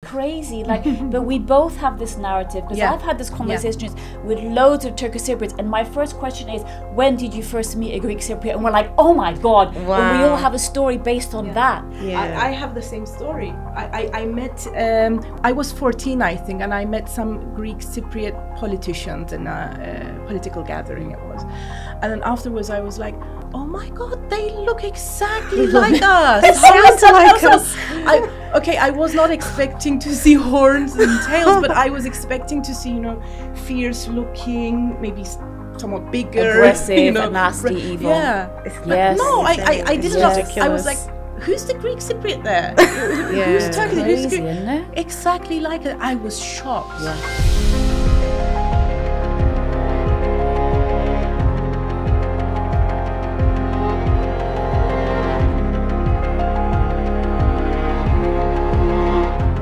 crazy. Like, but we both have this narrative, because I've had this conversations with loads of Turkish Cypriots, and my first question is, when did you first meet a Greek Cypriot? And we're like, oh my God. Wow. And we all have a story based on that. Yeah. I have the same story. I met, I was 14, I think, and I met some Greek Cypriot politicians in a political gathering it was. And then afterwards I was like, oh my God, they look exactly like us. They sound like us. I was not expecting to see horns and tails, but I was expecting to see, fierce looking, maybe somewhat bigger, aggressive, nasty, evil. Yeah. Yes. No, I didn't. Ridiculous. I was like, who's the Greek Cypriot there? Who's Turkish? Crazy, isn't it? Exactly like it. I was shocked. Yeah.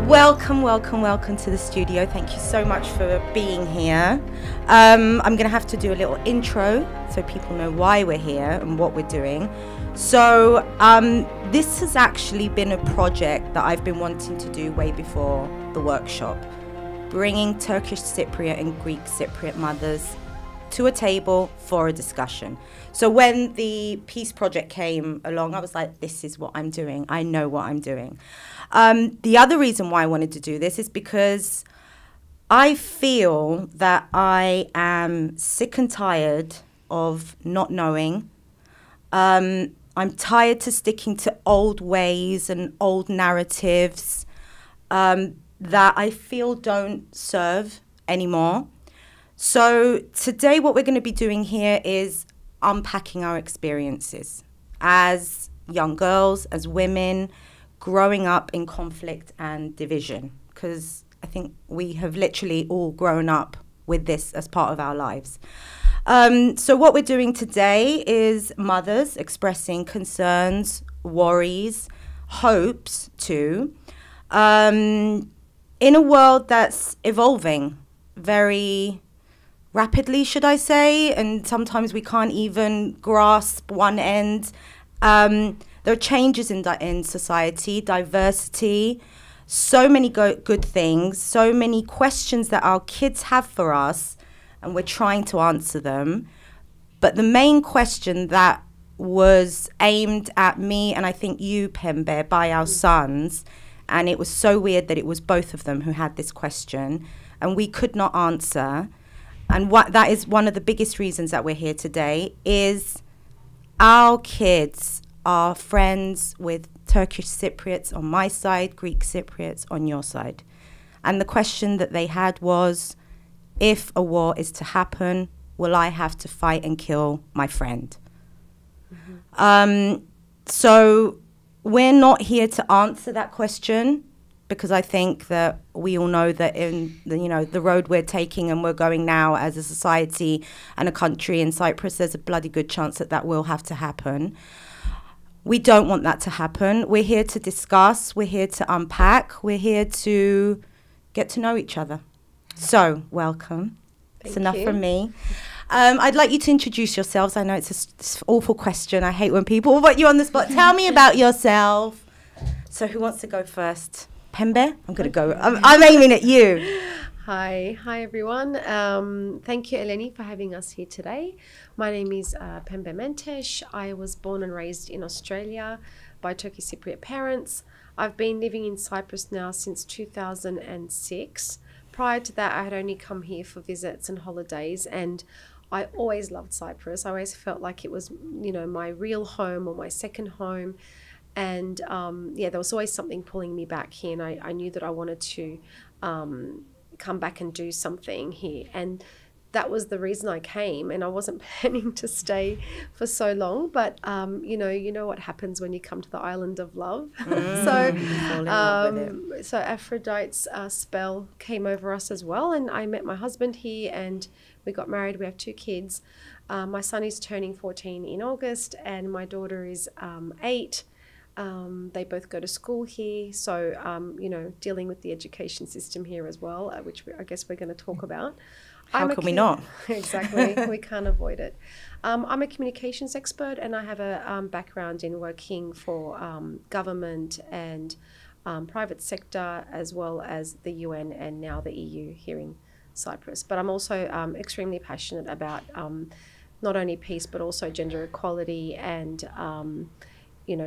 Welcome to the studio. Thank you so much for being here. I'm going to have to do a little intro so people know why we're here and what we're doing. So this has actually been a project that I've been wanting to do way before the workshop, bringing Turkish Cypriot and Greek Cypriot mothers to a table for a discussion. So when the peace project came along, I was like, this is what I'm doing. I know what I'm doing. The other reason why I wanted to do this is because I feel that I am sick and tired of not knowing. I'm tired to sticking to old ways and old narratives that I feel don't serve anymore. So today what we're going to be doing here is unpacking our experiences as young girls, as women, growing up in conflict and division, because I think we have literally all grown up with this as part of our lives. So what we're doing today is mothers expressing concerns, worries, hopes too, in a world that's evolving very rapidly, should I say, and sometimes we can't even grasp one end. There are changes in society, diversity, so many good things, so many questions that our kids have for us, and we're trying to answer them. But the main question that was aimed at me, and I think you, Pembe, by our sons, and it was so weird that it was both of them who had this question, and we could not answer. And that is one of the biggest reasons that we're here today, is our kids are friends with Turkish Cypriots on my side, Greek Cypriots on your side. And the question that they had was, if a war is to happen, will I have to fight and kill my friend? Mm-hmm. So we're not here to answer that question, because I think that we all know that in the road we're taking and we're going now as a society and a country in Cyprus, there's a bloody good chance that that will have to happen. We don't want that to happen. We're here to discuss. We're here to unpack. We're here to get to know each other. So, welcome. It's enough from me. I'd like you to introduce yourselves. I know it's an awful question. I hate when people put you on the spot. Tell me about yourself. So, who wants to go first? Pembe? I'm going to go. I'm aiming at you. Hi everyone. Thank you, Eleni, for having us here today. My name is Pembe Mentesh. I was born and raised in Australia by Turkish Cypriot parents. I've been living in Cyprus now since 2006. Prior to that, I had only come here for visits and holidays, and I always loved Cyprus. I always felt like it was, my real home or my second home. And there was always something pulling me back here, and I knew that I wanted to come back and do something here. And that was the reason I came, and I wasn't planning to stay for so long, but you know what happens when you come to the island of love. So Aphrodite's spell came over us as well, and I met my husband here, and we got married. We have 2 kids. My son is turning 14 in August, and my daughter is 8. They both go to school here, so dealing with the education system here as well, which I guess we're going to talk about. How can we not? Exactly, we can't avoid it. I'm a communications expert, and I have a background in working for government and private sector, as well as the UN and now the EU here in Cyprus. But I'm also extremely passionate about not only peace, but also gender equality and,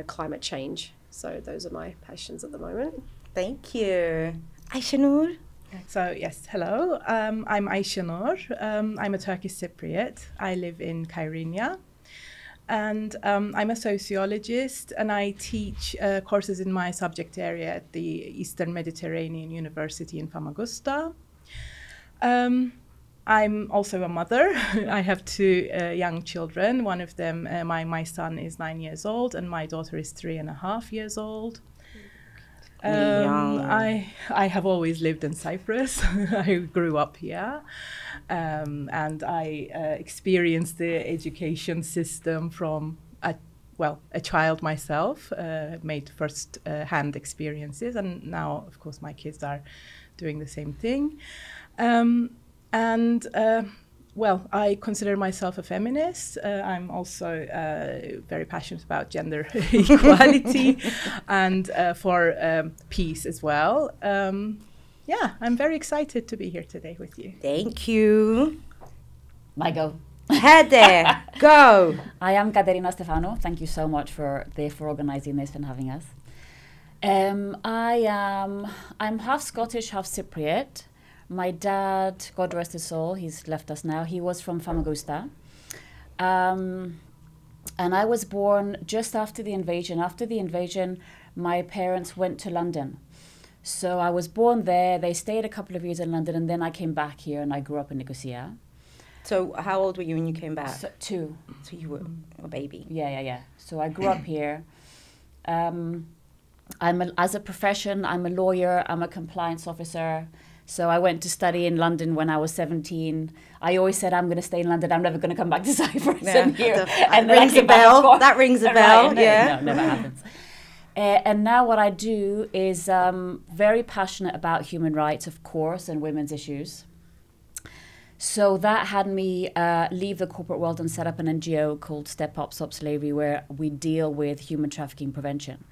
climate change. So those are my passions at the moment. Thank you. Aisha Noor. So yes, hello. I'm Aisha Noor. I'm a Turkish Cypriot. I live in Katerina. And I'm a sociologist, and I teach courses in my subject area at the Eastern Mediterranean University in Famagusta. I'm also a mother. I have two young children. One of them, my son is 9 years old, and my daughter is 3.5 years old. I have always lived in Cyprus. I grew up here, and I experienced the education system from a child myself. Made first-hand experiences, and now, of course, my kids are doing the same thing. I consider myself a feminist. I'm also very passionate about gender equality and for peace as well. I'm very excited to be here today with you. Thank you. My go. Head there. Go. I am Katerina Stephanou. Thank you so much for organizing this and having us. I'm half Scottish, half Cypriot. My dad, God rest his soul, he's left us now. He was from Famagusta. And I was born just after the invasion. After the invasion, my parents went to London. So I was born there. They stayed a couple of years in London, and then I came back here, and I grew up in Nicosia. So how old were you when you came back? 2. So you were a baby. Yeah. So I grew up here. As a profession, I'm a lawyer. I'm a compliance officer. So I went to study in London when I was 17. I always said, I'm going to stay in London. I'm never going to come back to Cyprus. That rings a bell. That rings a bell. No, never happens. And now what I do is very passionate about human rights, of course, and women's issues. So that had me leave the corporate world and set up an NGO called Step Up, Stop Slavery, where we deal with human trafficking prevention.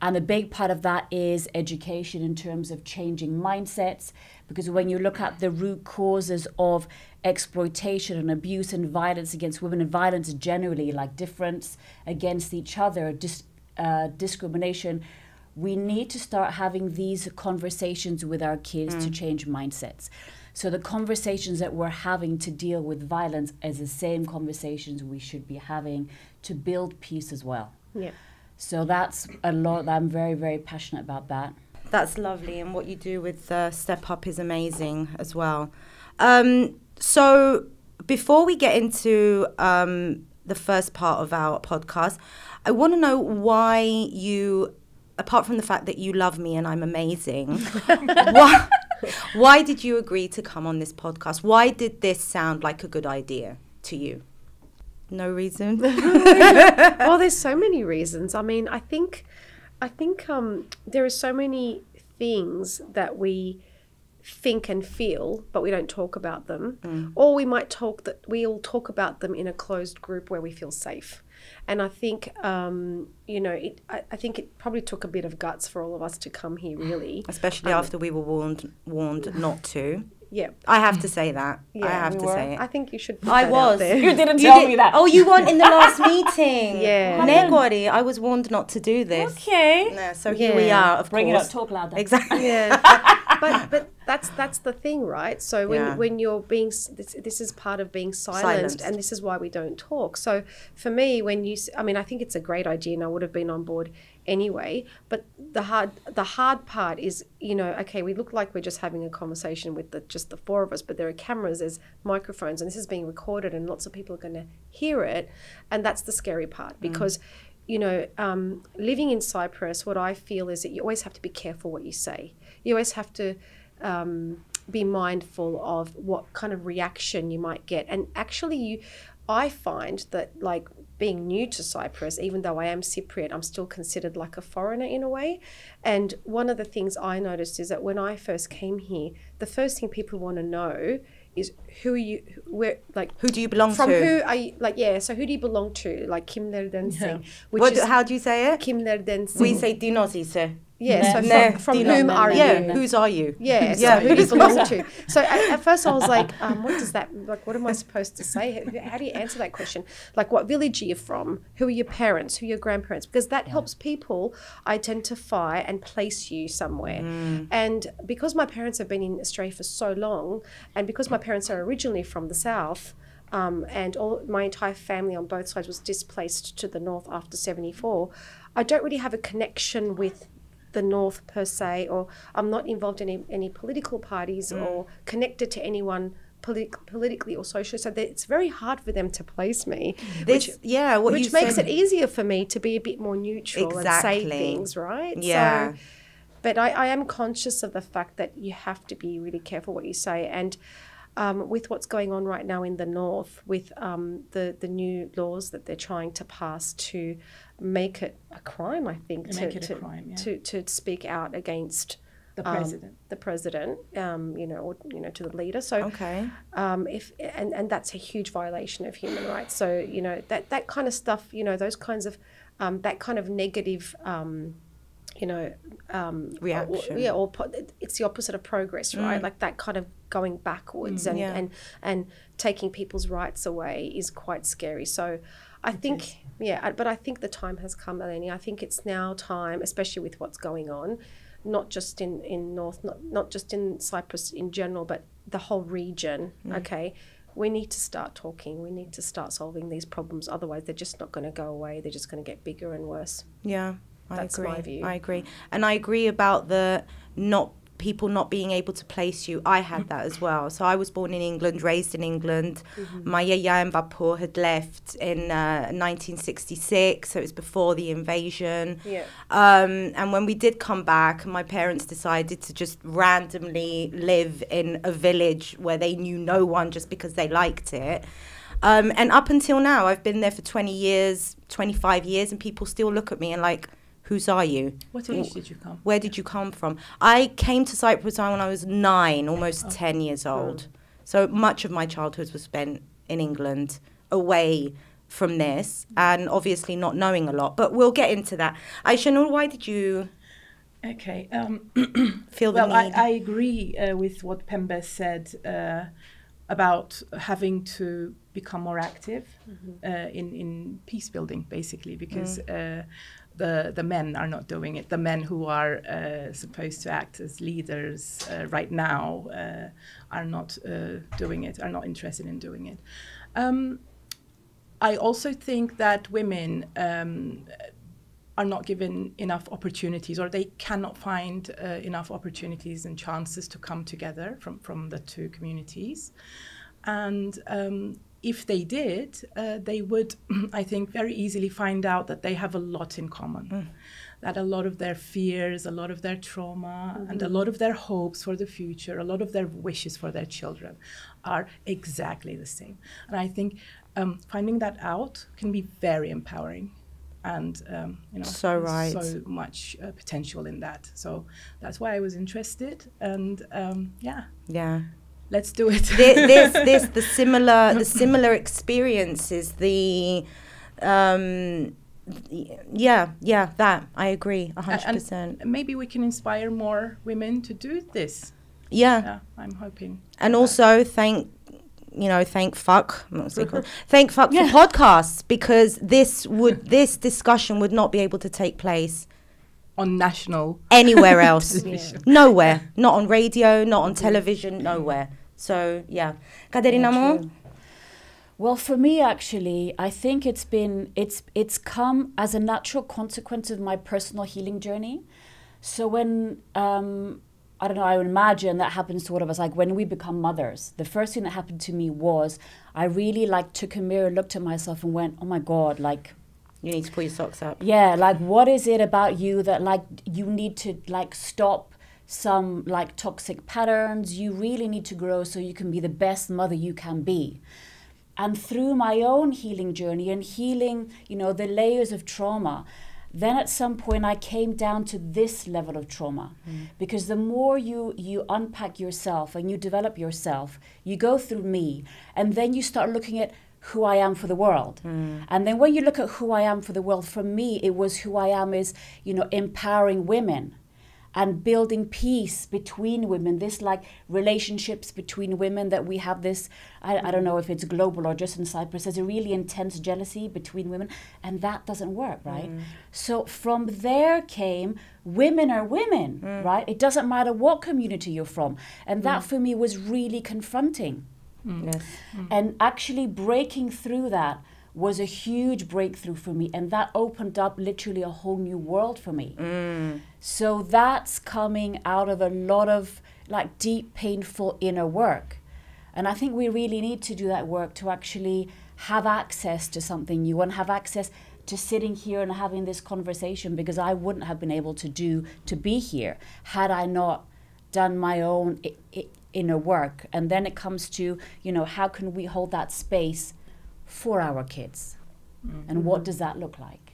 And a big part of that is education in terms of changing mindsets, because when you look at the root causes of exploitation and abuse and violence against women, and violence generally, like difference against each other, discrimination, we need to start having these conversations with our kids to change mindsets. So the conversations that we're having to deal with violence is the same conversations we should be having to build peace as well. Yeah. So that's a lot. I'm very, very passionate about that. That's lovely. And what you do with Step Up is amazing as well. So before we get into the first part of our podcast, I want to know why you, apart from the fact that you love me and I'm amazing, why did you agree to come on this podcast? Why did this sound like a good idea to you? No reason? Well, there's so many reasons. I mean, I think there are so many things that we think and feel, but we don't talk about them. Or we might we'll talk about them in a closed group where we feel safe. And I think, I think it probably took a bit of guts for all of us to come here, really. Especially after we were warned not to. Yeah, I have to say that. Yeah, I have to say it. I think you should put that out there. You didn't tell me that. Oh, you weren't in the last meeting. Yeah. Negori, I was warned not to do this. Okay. Yeah, so here we are, of Bring course. it up, talk louder. Exactly. Yeah. but that's the thing, right? So when you're being, this is part of being silenced, and this is why we don't talk. So for me, I think it's a great idea, and I would have been on board anyway. But the hard part is, okay, we look like we're just having a conversation with just the four of us, but there are cameras, there's microphones, and this is being recorded, and lots of people are going to hear it, and that's the scary part because. Living in Cyprus, what I feel is that you always have to be careful what you say. You always have to be mindful of what kind of reaction you might get. And actually, I find that, like, being new to Cyprus, even though I am Cypriot, I'm still considered like a foreigner in a way. And one of the things I noticed is that when I first came here, the first thing people want to know is who do you belong to? From who are you, so who do you belong to? Like, kimlerden sing. How do you say it? Kimlerden sing. We say dinozise. Yeah, so from whom are you? Whose are you? Yeah, so who do you belong to? So at first I was like, what does that, like, what am I supposed to say? How do you answer that question? Like, what village are you from? Who are your parents? Who are your grandparents? Because that helps people identify and place you somewhere. And because my parents have been in Australia for so long, and because my parents are originally from the south, and my entire family on both sides was displaced to the north after 74, I don't really have a connection with the north per se, or I'm not involved in any political parties or connected to anyone politically or socially, so that it's very hard for them to place me, which makes it easier for me to be a bit more neutral and say things, right? Yeah. So, but I am conscious of the fact that you have to be really careful what you say, and with what's going on right now in the north, with the new laws that they're trying to pass to make it a crime, I think, to speak out against the president, to the leader. So, and that's a huge violation of human rights. So, that kind of stuff, those kinds of that kind of negative. Reaction. It's the opposite of progress, right? Like that kind of going backwards and taking people's rights away is quite scary. So I think, but I think the time has come, Eleni. I think it's now time, especially with what's going on, not just in North, not just in Cyprus in general, but the whole region, okay? We need to start talking. We need to start solving these problems. Otherwise, they're just not going to go away. They're just going to get bigger and worse. Yeah. That's my view. I agree. And I agree about people not being able to place you. I had that as well. So I was born in England, raised in England. My yaya and Vapur had left in 1966, so it was before the invasion. Yeah. And when we did come back, my parents decided to just randomly live in a village where they knew no one just because they liked it. And up until now, I've been there for 20 years, 25 years, and people still look at me and like, whose are you? What age did you come? Where did you come from? I came to Cyprus when I was 9, almost 10 years old. So much of my childhood was spent in England, away from this, and obviously not knowing a lot. But we'll get into that. Aisha Noor, why did you feel the need? I agree with what Pembe said about having to become more active in peace building, basically, because the men are not doing it. The men who are supposed to act as leaders right now are not doing it, are not interested in doing it. I also think that women are not given enough opportunities, or they cannot find enough opportunities and chances to come together from the two communities. And if they did, they would, I think, very easily find out that they have a lot in common, that a lot of their fears, a lot of their trauma, and a lot of their hopes for the future, a lot of their wishes for their children are exactly the same. And I think finding that out can be very empowering. And, so much potential in that. So that's why I was interested. And let's do it. The similar experiences, that I agree 100%. And maybe we can inspire more women to do this. Yeah, I'm hoping. And also thank fuck for podcasts, because this discussion would not be able to take place on national anywhere else. Nowhere, not on radio, not on television, nowhere. So Katerina. Well, for me, actually, I think it's come as a natural consequence of my personal healing journey. So when I don't know, I would imagine that happens to all of us. Like when we become mothers, the first thing that happened to me was I really took a mirror, looked at myself and went, oh my God, you need to pull your socks up. Yeah, what is it about you that you need to stop some toxic patterns? You really need to grow so you can be the best mother you can be. And through my own healing journey and healing, the layers of trauma, then at some point I came down to this level of trauma. Because the more you unpack yourself and you develop yourself, you go through me, and then you start looking at who I am for the world. And then when you look at who I am for the world, for me, it was who I am is, empowering women. and building peace between women, this like relationships between women, that we have this, I don't know if it's global or just in Cyprus, there's a really intense jealousy between women, and that doesn't work, right? So from there came women are women, right? It doesn't matter what community you're from. And that for me was really confronting. Yes. And actually breaking through that was a huge breakthrough for me, and that opened up literally a whole new world for me. So that's coming out of a lot of like deep, painful inner work. And I think we really need to do that work to actually have access to something new and have access to sitting here and having this conversation, because I wouldn't have been able to be here had I not done my own inner work. And then it comes to, you know, how can we hold that space for our kids? And what does that look like?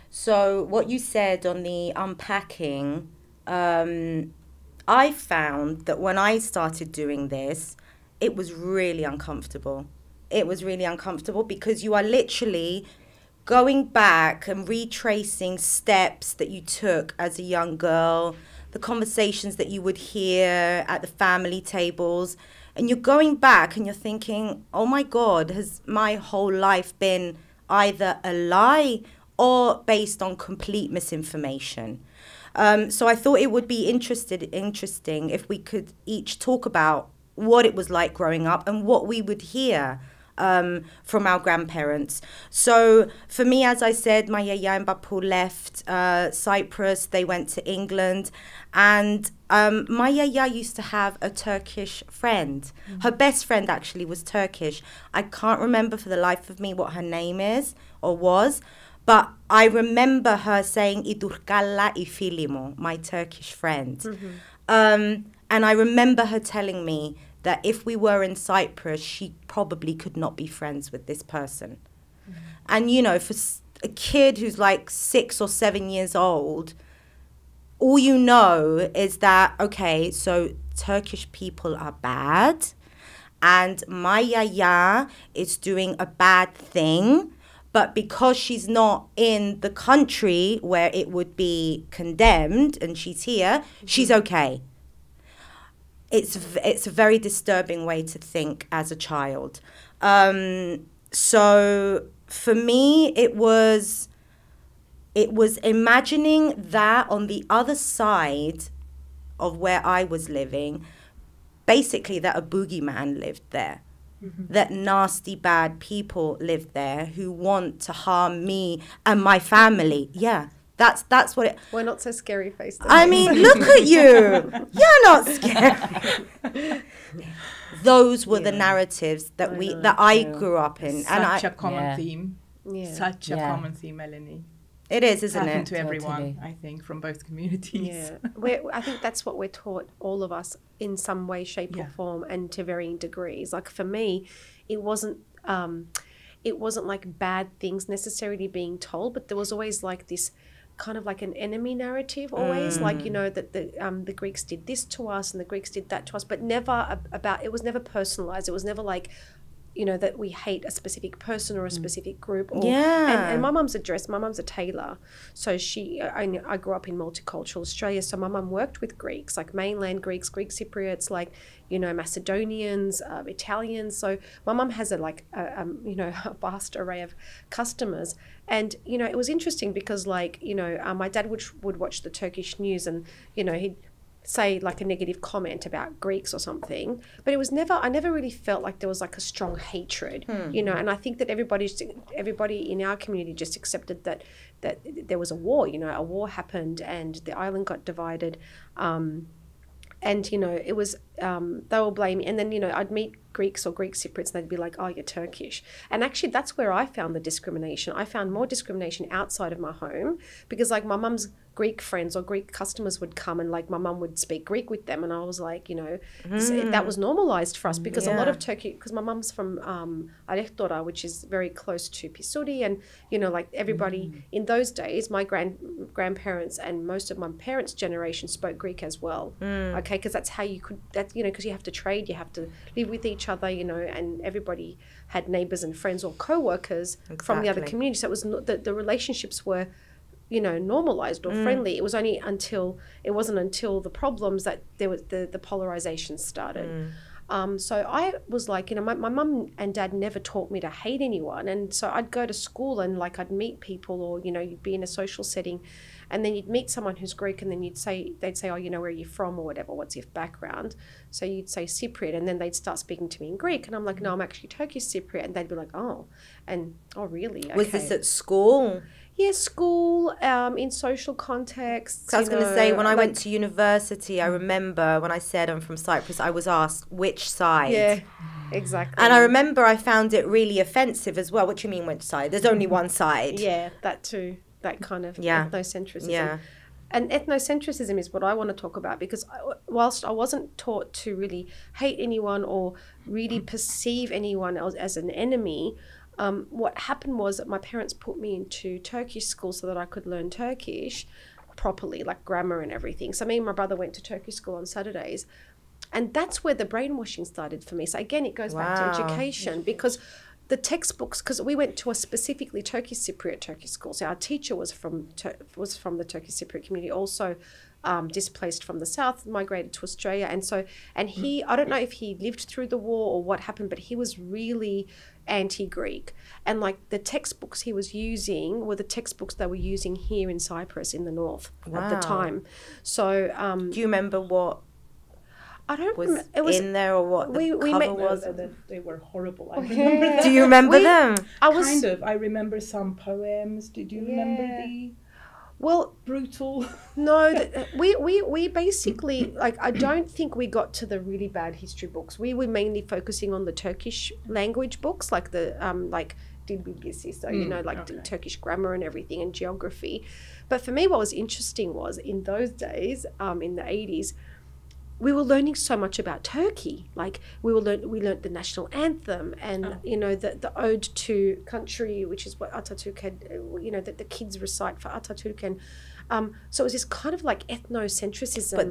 So what you said on the unpacking, I found that when I started doing this, it was really uncomfortable. It was really uncomfortable because you are literally going back and retracing steps that you took as a young girl, the conversations that you would hear at the family tables, and you're going back and you're thinking, oh my God, has my whole life been either a lie or based on complete misinformation? So I thought it would be interesting if we could each talk about what it was like growing up and what we would hear from our grandparents. So for me, as I said, my yaya and bapu left Cyprus. They went to England, and my yaya used to have a Turkish friend. Her best friend actually was Turkish. I can't remember for the life of me what her name is or was, but I remember her saying "Idurkalla ifilimo," my Turkish friend. And I remember her telling me that if we were in Cyprus, she probably could not be friends with this person. And, you know, for a kid who's like 6 or 7 years old, all you know is that, okay, so Turkish people are bad, and my yaya is doing a bad thing, but because she's not in the country where it would be condemned and she's here, she's okay. It's a very disturbing way to think as a child. So for me, it was imagining that on the other side of where I was living, basically that a boogeyman lived there, that nasty, bad people lived there who want to harm me and my family. Yeah. That's what it... We're not so scary faced. I mean, look at you. You're not scared. Those were the narratives that I grew up in. Such a common theme. Yeah. Such a common theme, Eleni. It is, isn't it? Happened to everyone, I think, from both communities. Yeah. I think that's what we're taught, all of us, in some way, shape or form, and to varying degrees. Like for me, it wasn't like bad things necessarily being told, but there was always like this kind of like an enemy narrative always, like, you know, that the Greeks did this to us and the Greeks did that to us, but never about, it was never personalized. It was never like, you know, that we hate a specific person or a specific group. Or, and my mum's a tailor. So I grew up in multicultural Australia. So my mum worked with Greeks, like mainland Greeks, Greek Cypriots, like, you know, Macedonians, Italians. So my mum has a vast array of customers. And, you know, it was interesting because, like, you know, my dad would watch the Turkish news and, you know, he'd say like a negative comment about Greeks or something, but it was I never really felt like there was like a strong hatred, you know, and I think that everybody in our community just accepted that there was a war, you know, a war happened and the island got divided, and, you know, it was, they were blaming, and then, you know, I'd meet Greeks or Greek Cypriots and they'd be like, oh, you're Turkish. And actually that's where I found the discrimination. I found more discrimination outside of my home because, like, my mum's Greek friends or Greek customers would come and, like, my mum would speak Greek with them, and I was like, you know, that was normalized for us because a lot of Turkey, because my mum's from Alektora, which is very close to Pisuri, and, you know, like, everybody in those days, my grandparents and most of my parents' generation spoke Greek as well, okay, because that's how you could, that, you know, because you have to trade, you have to live with each other, you know, and everybody had neighbors and friends or co-workers from the other community, so it was the relationships were you know, normalized or friendly. It wasn't until the problems that there was the polarization started. So I was like, you know, my mum and dad never taught me to hate anyone. And so I'd go to school and like I'd meet people, or, you know, you'd be in a social setting and then you'd meet someone who's Greek, and then they'd say, oh, you know, where are you from or whatever, what's your background? So you'd say Cypriot, and then they'd start speaking to me in Greek. And I'm like, no, I'm actually Turkish Cypriot. And they'd be like, oh, really? Okay. Was this at school? Yeah, school, in social contexts. I was going to say, when I went to university, I remember when I said I'm from Cyprus, I was asked which side. Yeah, exactly. And I remember I found it really offensive as well. What do you mean which side? There's only one side. Yeah, that too. That kind of ethnocentrism. Yeah. And ethnocentrism is what I want to talk about, because whilst I wasn't taught to really hate anyone or really perceive anyone else as an enemy, what happened was that my parents put me into Turkish school so that I could learn Turkish properly, like grammar and everything. So me and my brother went to Turkish school on Saturdays. And that's where the brainwashing started for me. So again, it goes back to education, because the textbooks, because we went to a specifically Turkish Cypriot Turkish school. So our teacher was from the Turkish Cypriot community, also displaced from the south, migrated to Australia. And he, I don't know if he lived through the war or what happened, but he was really anti-Greek. And like the textbooks he was using were the textbooks they were using here in Cyprus in the north at the time. So do you remember what I don't was remember. It was in there, or what the cover was? They were horrible. I remember that. Do you remember them? Kind of. I remember some poems. Did you remember the brutal? No, we basically, like, I don't think we got to the really bad history books. We were mainly focusing on the Turkish language books, like the like Dil Bilgisi, so you know, like Turkish grammar and everything, and geography. But for me, what was interesting was in those days, in the 80s, we were learning so much about Turkey. Like we learned the national anthem, and you know, the ode to country, which is what Atatürk had, you know, that the kids recite for Atatürk. And so it was this kind of like ethnocentrism. But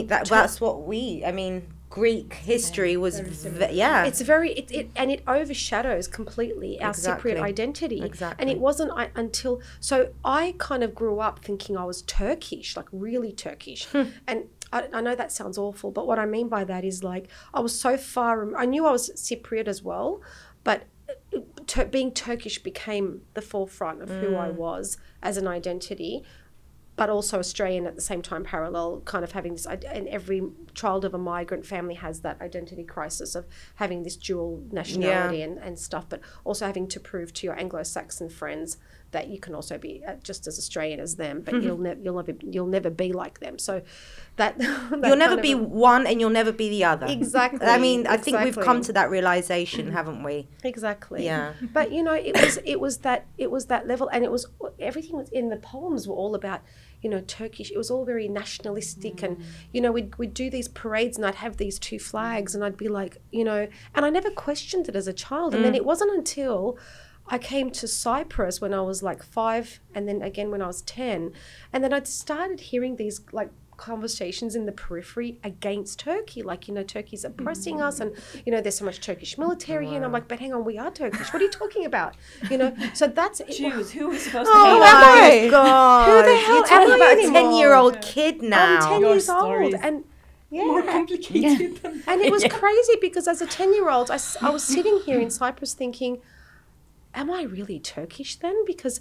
that's what Greek history was it's very and it overshadows completely our Cypriot identity. Exactly. And it wasn't until, so I kind of grew up thinking I was Turkish, like really Turkish. And I know that sounds awful, but what I mean by that is, like, I was so far, I knew I was Cypriot as well, but being Turkish became the forefront of who I was as an identity, but also Australian at the same time, parallel, kind of having this, and every child of a migrant family has that identity crisis of having this dual nationality and stuff, but also having to prove to your Anglo-Saxon friends that you can also be just as Australian as them, but you'll never be like them. So that you'll never be one, and you'll never be the other. Exactly. I mean, I think we've come to that realization, haven't we? Exactly. Yeah. But you know, it was that level, and it was everything was in the poems were all about, you know, Turkish. It was all very nationalistic, and you know, we'd do these parades, and I'd have these two flags, and I'd be like, you know, and I never questioned it as a child. And then it wasn't until I came to Cyprus when I was like 5, and then again when I was 10, and then I'd started hearing these like conversations in the periphery against Turkey, like, you know, Turkey's oppressing us, and you know, there's so much Turkish military here, and I'm like, but hang on, we are Turkish, what are you talking about, you know? So that's Jews, who was supposed to hate oh my god, who the hell you're talking am about I a 10-year-old kid now. I'm 10 Your years story old, is and more complicated than and it was crazy, because as a 10-year-old I was sitting here in Cyprus thinking, am I really Turkish then? Because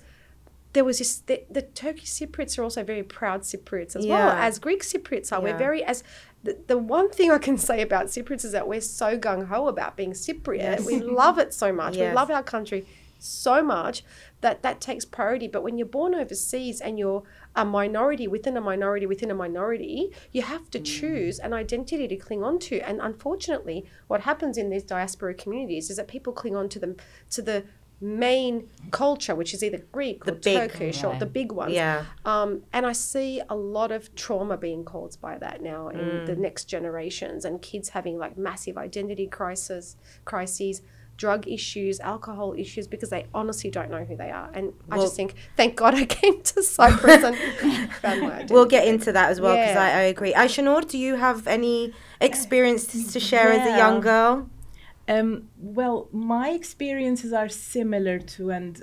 there was this, the Turkish Cypriots are also very proud Cypriots as well, as Greek Cypriots are. We're very, the one thing I can say about Cypriots is that we're so gung-ho about being Cypriot. Yes. We love it so much. Yes. We love our country so much that takes priority. But when you're born overseas and you're a minority within a minority within a minority, you have to choose an identity to cling on to. And unfortunately, what happens in these diaspora communities is that people cling on to the main culture, which is either Greek or Turkish or the big ones. And I see a lot of trauma being caused by that now in the next generations, and kids having like massive identity crises, drug issues, alcohol issues, because they honestly don't know who they are. And I just think, thank God I came to Cyprus and found my identity. We'll get into that as well, because I agree. Aisha Noor, do you have any experiences to share as a young girl? Well, my experiences are similar to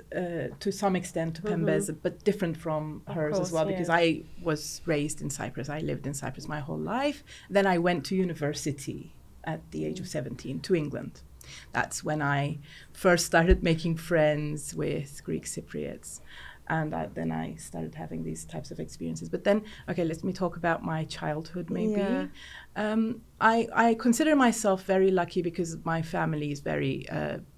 to some extent to Pembe's, but different from hers as well, because I was raised in Cyprus. I lived in Cyprus my whole life. Then I went to university at the age of 17 to England. That's when I first started making friends with Greek Cypriots. And then I started having these types of experiences. But then, okay, let me talk about my childhood maybe. Yeah. I consider myself very lucky because my family is very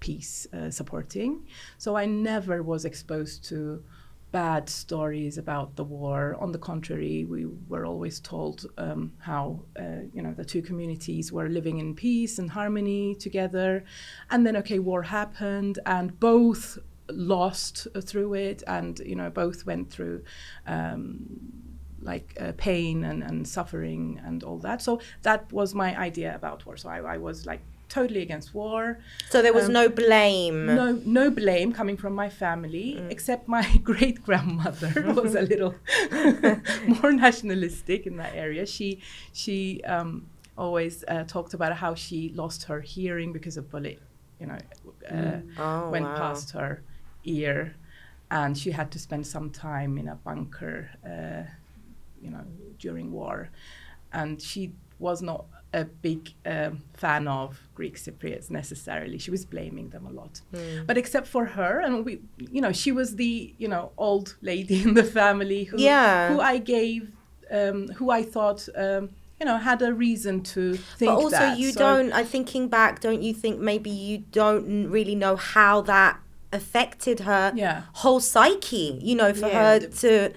peace supporting. So I never was exposed to bad stories about the war. On the contrary, we were always told how the two communities were living in peace and harmony together. And then, okay, war happened, and both lost through it, and both went through pain and suffering and all that. So that was my idea about war. So I was like totally against war. So there was no blame. No blame coming from my family, except my great grandmother was a little more nationalistic in that area. She always talked about how she lost her hearing because a bullet went past her ear, and she had to spend some time in a bunker during war. And she was not a big fan of Greek Cypriots necessarily. She was blaming them a lot. But except for her, and she was the old lady in the family who I gave, who I thought had a reason to think that. But also thinking back, don't you think maybe you don't really know how that affected her whole psyche, for her to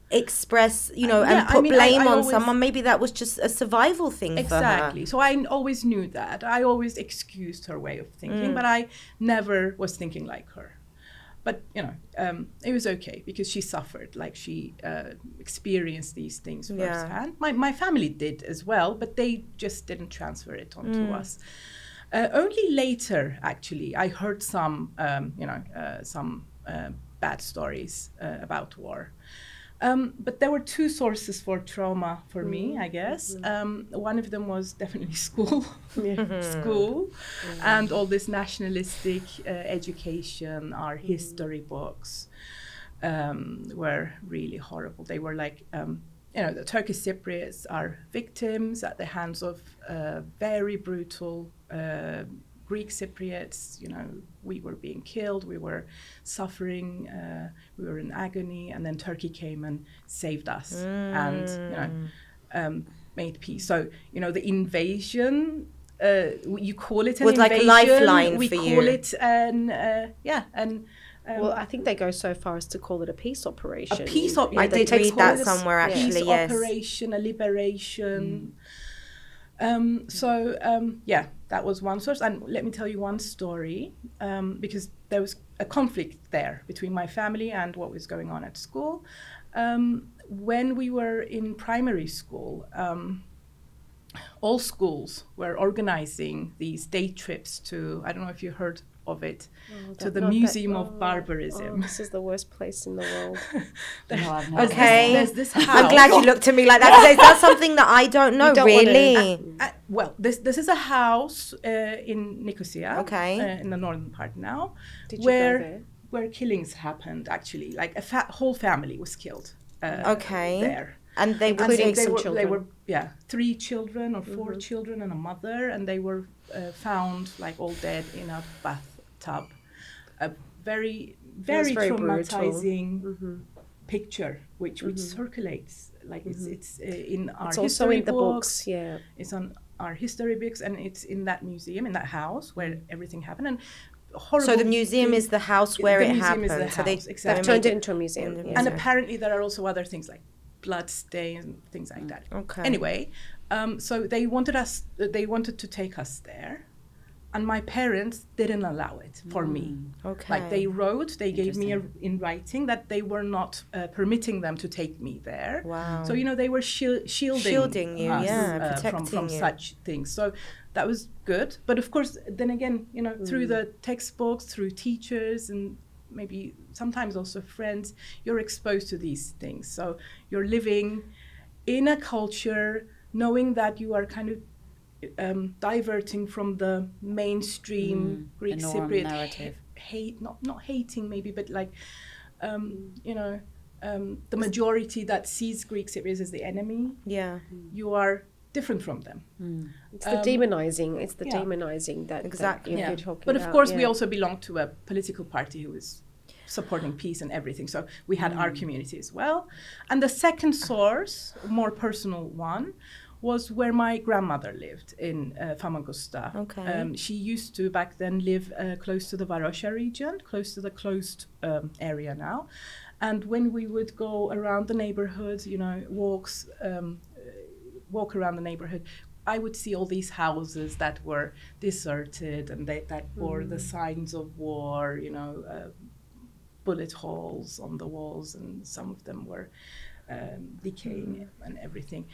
express, and put blame on someone? Maybe that was just a survival thing for her. Exactly. So I always knew that. I always excused her way of thinking, but I never was thinking like her. But, it was okay because she suffered, like she experienced these things firsthand. My family did as well, but they just didn't transfer it onto us. Only later, actually, I heard some bad stories about war. But there were two sources for trauma for me, I guess. One of them was definitely school, and all this nationalistic education. Our history books were really horrible. They were like, the Turkish Cypriots are victims at the hands of very brutal Greek Cypriots. We were being killed, we were suffering, we were in agony, and then Turkey came and saved us and made peace. So the invasion, you call it an was invasion, like a lifeline we for call you. it an well, I think they go so far as to call it a peace operation. A peace operation. I did read that somewhere, actually. Peace operation, a liberation. That was one source. And let me tell you one story, because there was a conflict there between my family and what was going on at school. When we were in primary school, all schools were organizing these day trips to, I don't know if you heard of it, to the Museum of Barbarism. This is the worst place in the world. Okay. There's this house. I'm glad you looked at me like that. Is that something that I don't know, really? Well, this is a house in Nicosia, in the northern part now, Did you go there? Where killings happened, actually. Like a whole family was killed there. And they were they were 3 children or 4 children and a mother, and they were found like all dead in a bathtub. A very, very traumatizing picture, which circulates. Like it's in our it's history also in the books. Yeah, it's on our history books, and it's in that museum, in that house where everything happened. And so the museum is the house where it happened. So they've turned it into a museum. And apparently there are also other things like blood stains and things like that. Anyway, so they wanted to take us there, and my parents didn't allow it for me. Like they gave me in writing that they were not permitting them to take me there. Wow. So they were shielding you, us, protecting from you. such things. So that was good. But of course, then again, through the textbooks, through teachers, and maybe sometimes also friends, you're exposed to these things. So you're living in a culture knowing that you are kind of diverting from the mainstream Greek Cypriot narrative. Hate, not hating maybe, but like, the majority that sees Greek Cypriots as the enemy. Yeah. You are different from them. It's the demonizing. It's the yeah. demonizing that Exactly. you're talking But about. of course, we also belong to a political party who is supporting peace and everything. So we had our community as well. And the second source, more personal one, was where my grandmother lived in Famagusta. Okay. She used to back then live close to the Varosha region, close to the closed area now. And when we would go around the neighborhood, walk around the neighborhood, I would see all these houses that were deserted and that bore the signs of war, bullet holes on the walls, and some of them were decaying and everything.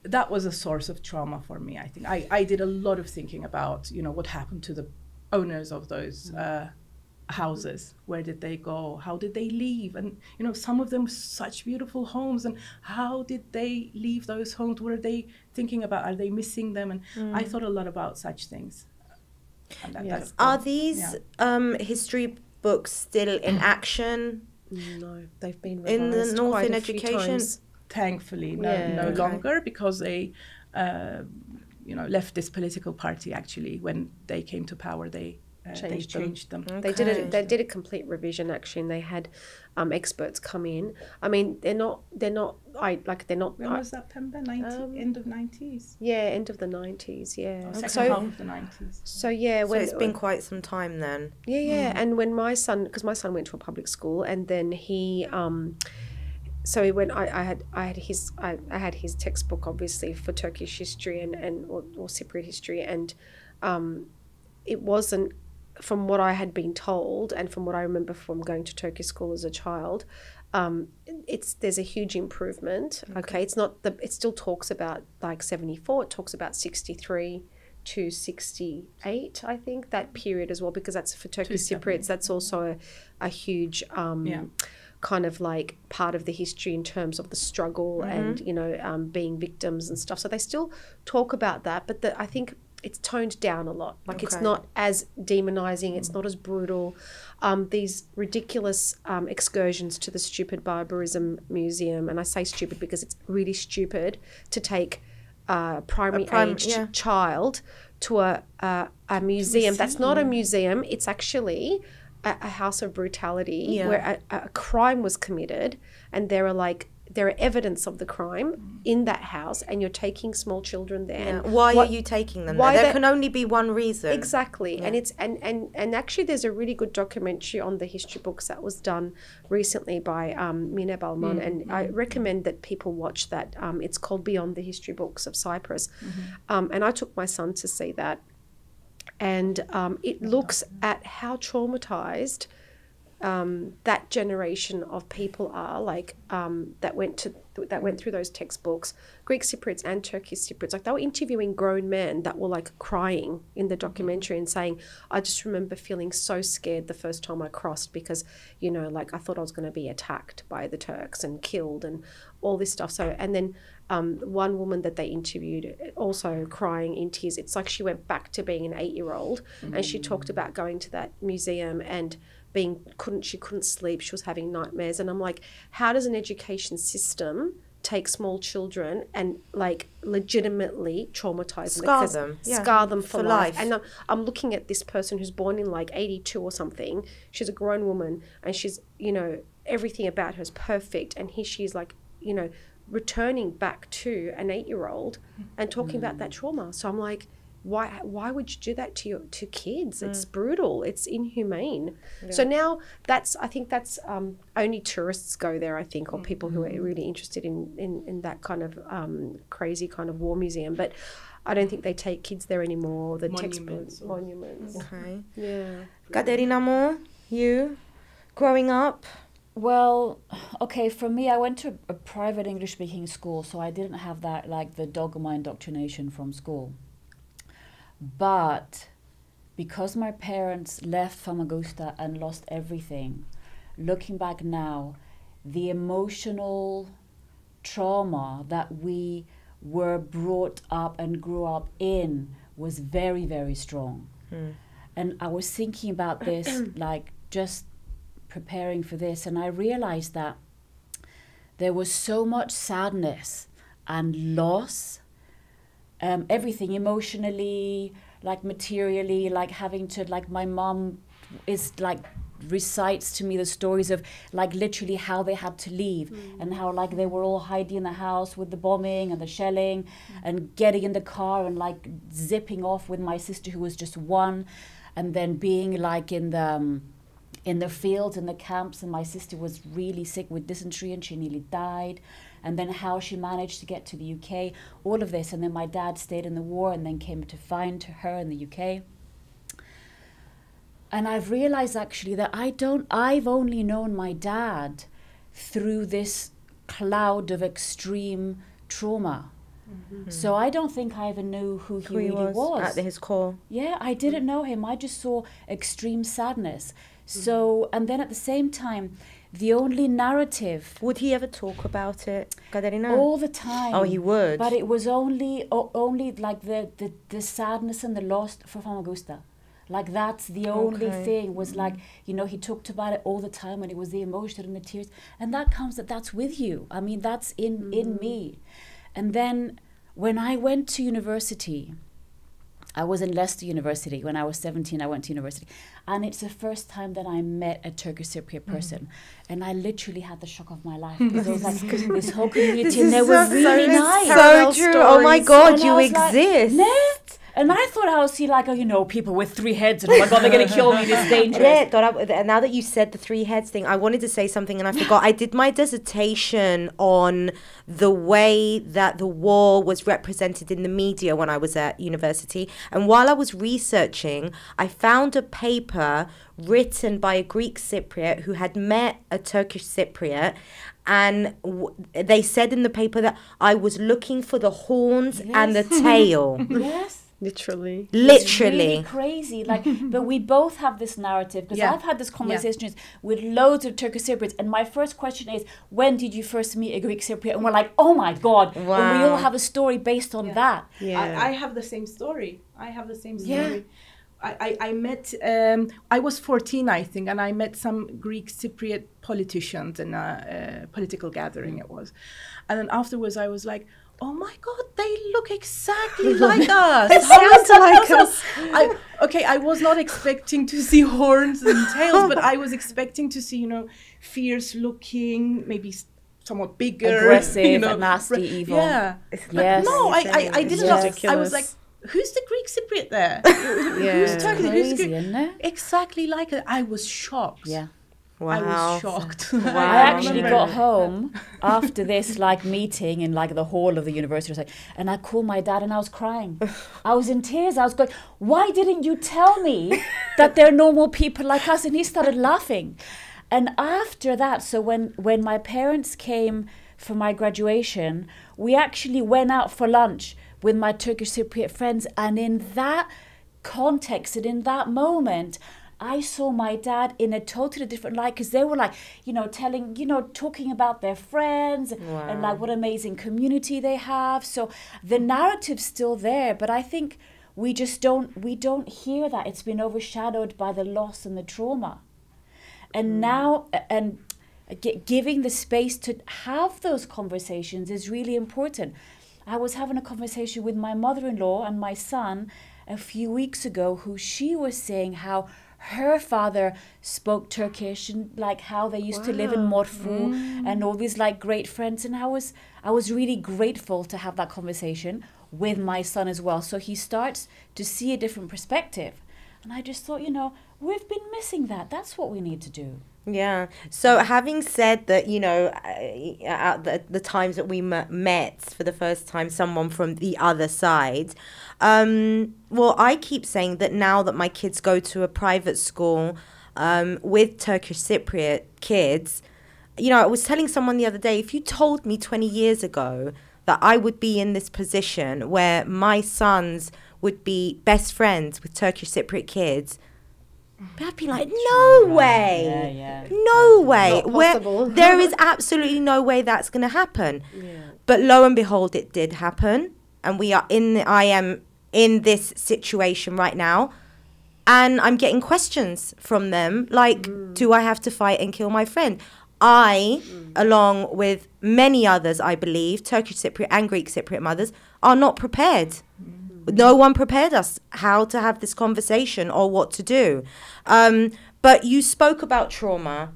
That was a source of trauma for me, I think. I did a lot of thinking about, what happened to the owners of those houses. Where did they go? How did they leave? And, some of them such beautiful homes. And how did they leave those homes? What are they thinking about? Are they missing them? And I thought a lot about such things. And Are these history books still in action? No, they've been revised in the North quite in a few education? times. Thankfully, no longer, because they, left this political party. Actually, when they came to power, they changed them. Okay. They did a complete revision actually, and they had experts come in. I mean, they're not. When was that, Pembe? End of 90s. Yeah, end of the 90s. Yeah, Second half of the 90s. So yeah, So it's been quite some time then. Yeah. And when my son went to a public school, and then he. So he went. I had his textbook obviously for Turkish history or Cypriot history, and it wasn't, from what I had been told and from what I remember from going to Turkish school as a child, there's a huge improvement. Okay, it's not it still talks about like 74. It talks about 63 to 68. I think that period as well, because that's for Turkish Cypriots. That's also a huge. Kind of like part of the history in terms of the struggle and being victims and stuff. So they still talk about that, but I think it's toned down a lot. Like it's not as demonizing, it's not as brutal. These ridiculous excursions to the stupid barbarism museum, and I say stupid because it's really stupid to take a primary aged child to a museum. That's not a museum. It's actually a house of brutality where a crime was committed, and there are evidence of the crime in that house, and you're taking small children there. Yeah. Why are you taking them there? There can only be one reason. Exactly. Yeah. And it's and actually there's a really good documentary on the history books that was done recently by Mina Balman, and I recommend that people watch that. It's called Beyond the History Books of Cyprus. And I took my son to see that. And it looks at how traumatized that generation of people are, like that went through those textbooks, Greek Cypriots and Turkish Cypriots. Like they were interviewing grown men that were like crying in the documentary and saying, I just remember feeling so scared the first time I crossed because, like I thought I was going to be attacked by the Turks and killed and all this stuff. So, and then one woman that they interviewed also crying in tears. It's like she went back to being an 8-year-old and she talked about going to that museum and she couldn't sleep. She was having nightmares. And I'm like, how does an education system take small children and like legitimately traumatize them? Scar them for life. And I'm looking at this person who's born in like 82 or something. She's a grown woman and she's, everything about her is perfect. And here she's like, returning back to an 8-year-old and talking about that trauma. So I'm like, why would you do that to kids? It's brutal. It's inhumane. Yeah. So now I think that's only tourists go there, I think, or people who are really interested in that kind of crazy kind of war museum. But I don't think they take kids there anymore. The textbooks, monuments. Okay. Yeah. Katerina, you growing up? Well, okay, for me, I went to a private English-speaking school, so I didn't have that, like, the dogma indoctrination from school. But because my parents left Famagusta and lost everything, looking back now, the emotional trauma that we were brought up and grew up in was very, very strong. And I was thinking about this, like just preparing for this, and I realized that there was so much sadness and loss, everything emotionally, like materially, like having to, like my mom is like recites to me the stories of like literally how they had to leave and how like they were all hiding in the house with the bombing and the shelling and getting in the car and like zipping off with my sister who was just one, and then being like in the fields and the camps, and my sister was really sick with dysentery and she nearly died, and then how she managed to get to the UK, all of this, and then my dad stayed in the war and then came to find her in the UK. And I've realized actually that I've only known my dad through this cloud of extreme trauma. So I don't think I ever knew who he really was. At his core. Yeah, I didn't know him. I just saw extreme sadness. So, and then at the same time, the only narrative... Would he ever talk about it, Katerina? All the time. Oh, he would? But it was only like the sadness and the loss for Famagusta. Like that's the only thing was like, you know, he talked about it all the time and it was the emotion and the tears. And that's with you. I mean, that's in me. And then when I went to university, I was in Leicester University. When I was 17, I went to university. And it's the first time that I met a Turkish Cypriot person. And I literally had the shock of my life. Because there was like this whole community and they were really nice. So true. Oh my God, you exist. Like, and I thought I would see like, oh, you know, people with 3 heads and oh my God, they're going to kill me, this is dangerous. Now that you said the 3 heads thing, I wanted to say something and I forgot. I did my dissertation on the way that the war was represented in the media when I was at university. And while I was researching, I found a paper written by a Greek Cypriot who had met a Turkish Cypriot. And they said in the paper that I was looking for the horns and the tail. Yes. Literally. It's really crazy. Like, but we both have this narrative because I've had this conversation with loads of Turkish Cypriots, and my first question is, when did you first meet a Greek Cypriot? And we're like, oh my God. Wow. And we all have a story based on that. Yeah. I have the same story. Yeah. I met, I was 14, I think, and I met some Greek Cypriot politicians in a political gathering it was. And then afterwards I was like, oh my God, they look exactly like us. They sound like us. I was not expecting to see horns and tails, but I was expecting to see, you know, fierce looking, maybe somewhat bigger. Aggressive, you know, nasty, evil. Yeah. Yes. No, I didn't. I was like, who's the Greek Cypriot there? Who's Turkish? Who's Greek? Isn't it? Exactly like it. I was shocked. Yeah. Wow. I was shocked. Wow. I actually got home after this like meeting in like the hall of the university, and I called my dad and I was crying. I was in tears. I was going, why didn't you tell me that they're normal people like us? And he started laughing. And after that, so when my parents came for my graduation, we actually went out for lunch with my Turkish Cypriot friends. And in that context and in that moment, I saw my dad in a totally different light, because they were like, you know, talking about their friends and like what amazing community they have. So the narrative's still there, but I think we don't hear that. It's been overshadowed by the loss and the trauma. And now, and giving the space to have those conversations is really important. I was having a conversation with my mother-in-law and my son a few weeks ago, who she was saying how her father spoke Turkish and like how they used to live in Morfu and all these like great friends. And I was really grateful to have that conversation with my son as well. So he starts to see a different perspective. And I just thought, you know, we've been missing that. That's what we need to do. Yeah. So having said that, you know, at the times that we met for the first time, someone from the other side, well, I keep saying that now that my kids go to a private school with Turkish Cypriot kids, you know, I was telling someone the other day, if you told me 20 years ago that I would be in this position where my sons would be best friends with Turkish Cypriot kids, But I'd be like, no way. No way. Not possible. There is absolutely no way that's going to happen. But lo and behold, it did happen. And I am in this situation right now. And I'm getting questions from them like, do I have to fight and kill my friend? Along with many others, I believe, Turkish Cypriot and Greek Cypriot mothers, are not prepared. No one prepared us how to have this conversation or what to do. But you spoke about trauma.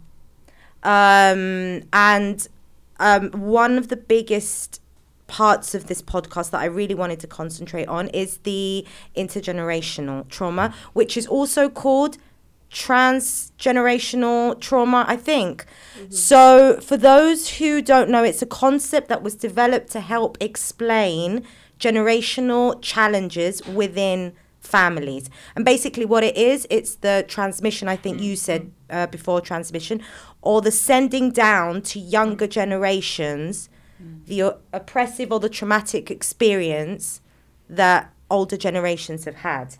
And one of the biggest parts of this podcast that I really wanted to concentrate on is the intergenerational trauma, which is also called transgenerational trauma, I think. So for those who don't know, it's a concept that was developed to help explain generational challenges within families. And basically what it is, it's the transmission, I think you said before, transmission, or the sending down to younger generations the oppressive or the traumatic experience that older generations have had.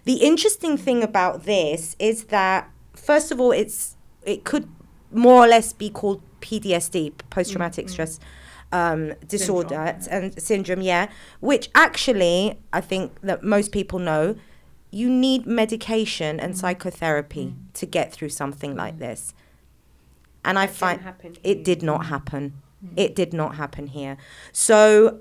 The interesting thing about this is that, first of all, it could more or less be called PTSD, post-traumatic stress disorder and syndrome, which actually, I think that most people know, you need medication and psychotherapy to get through something like this. And I find it did not happen. It did not happen here. So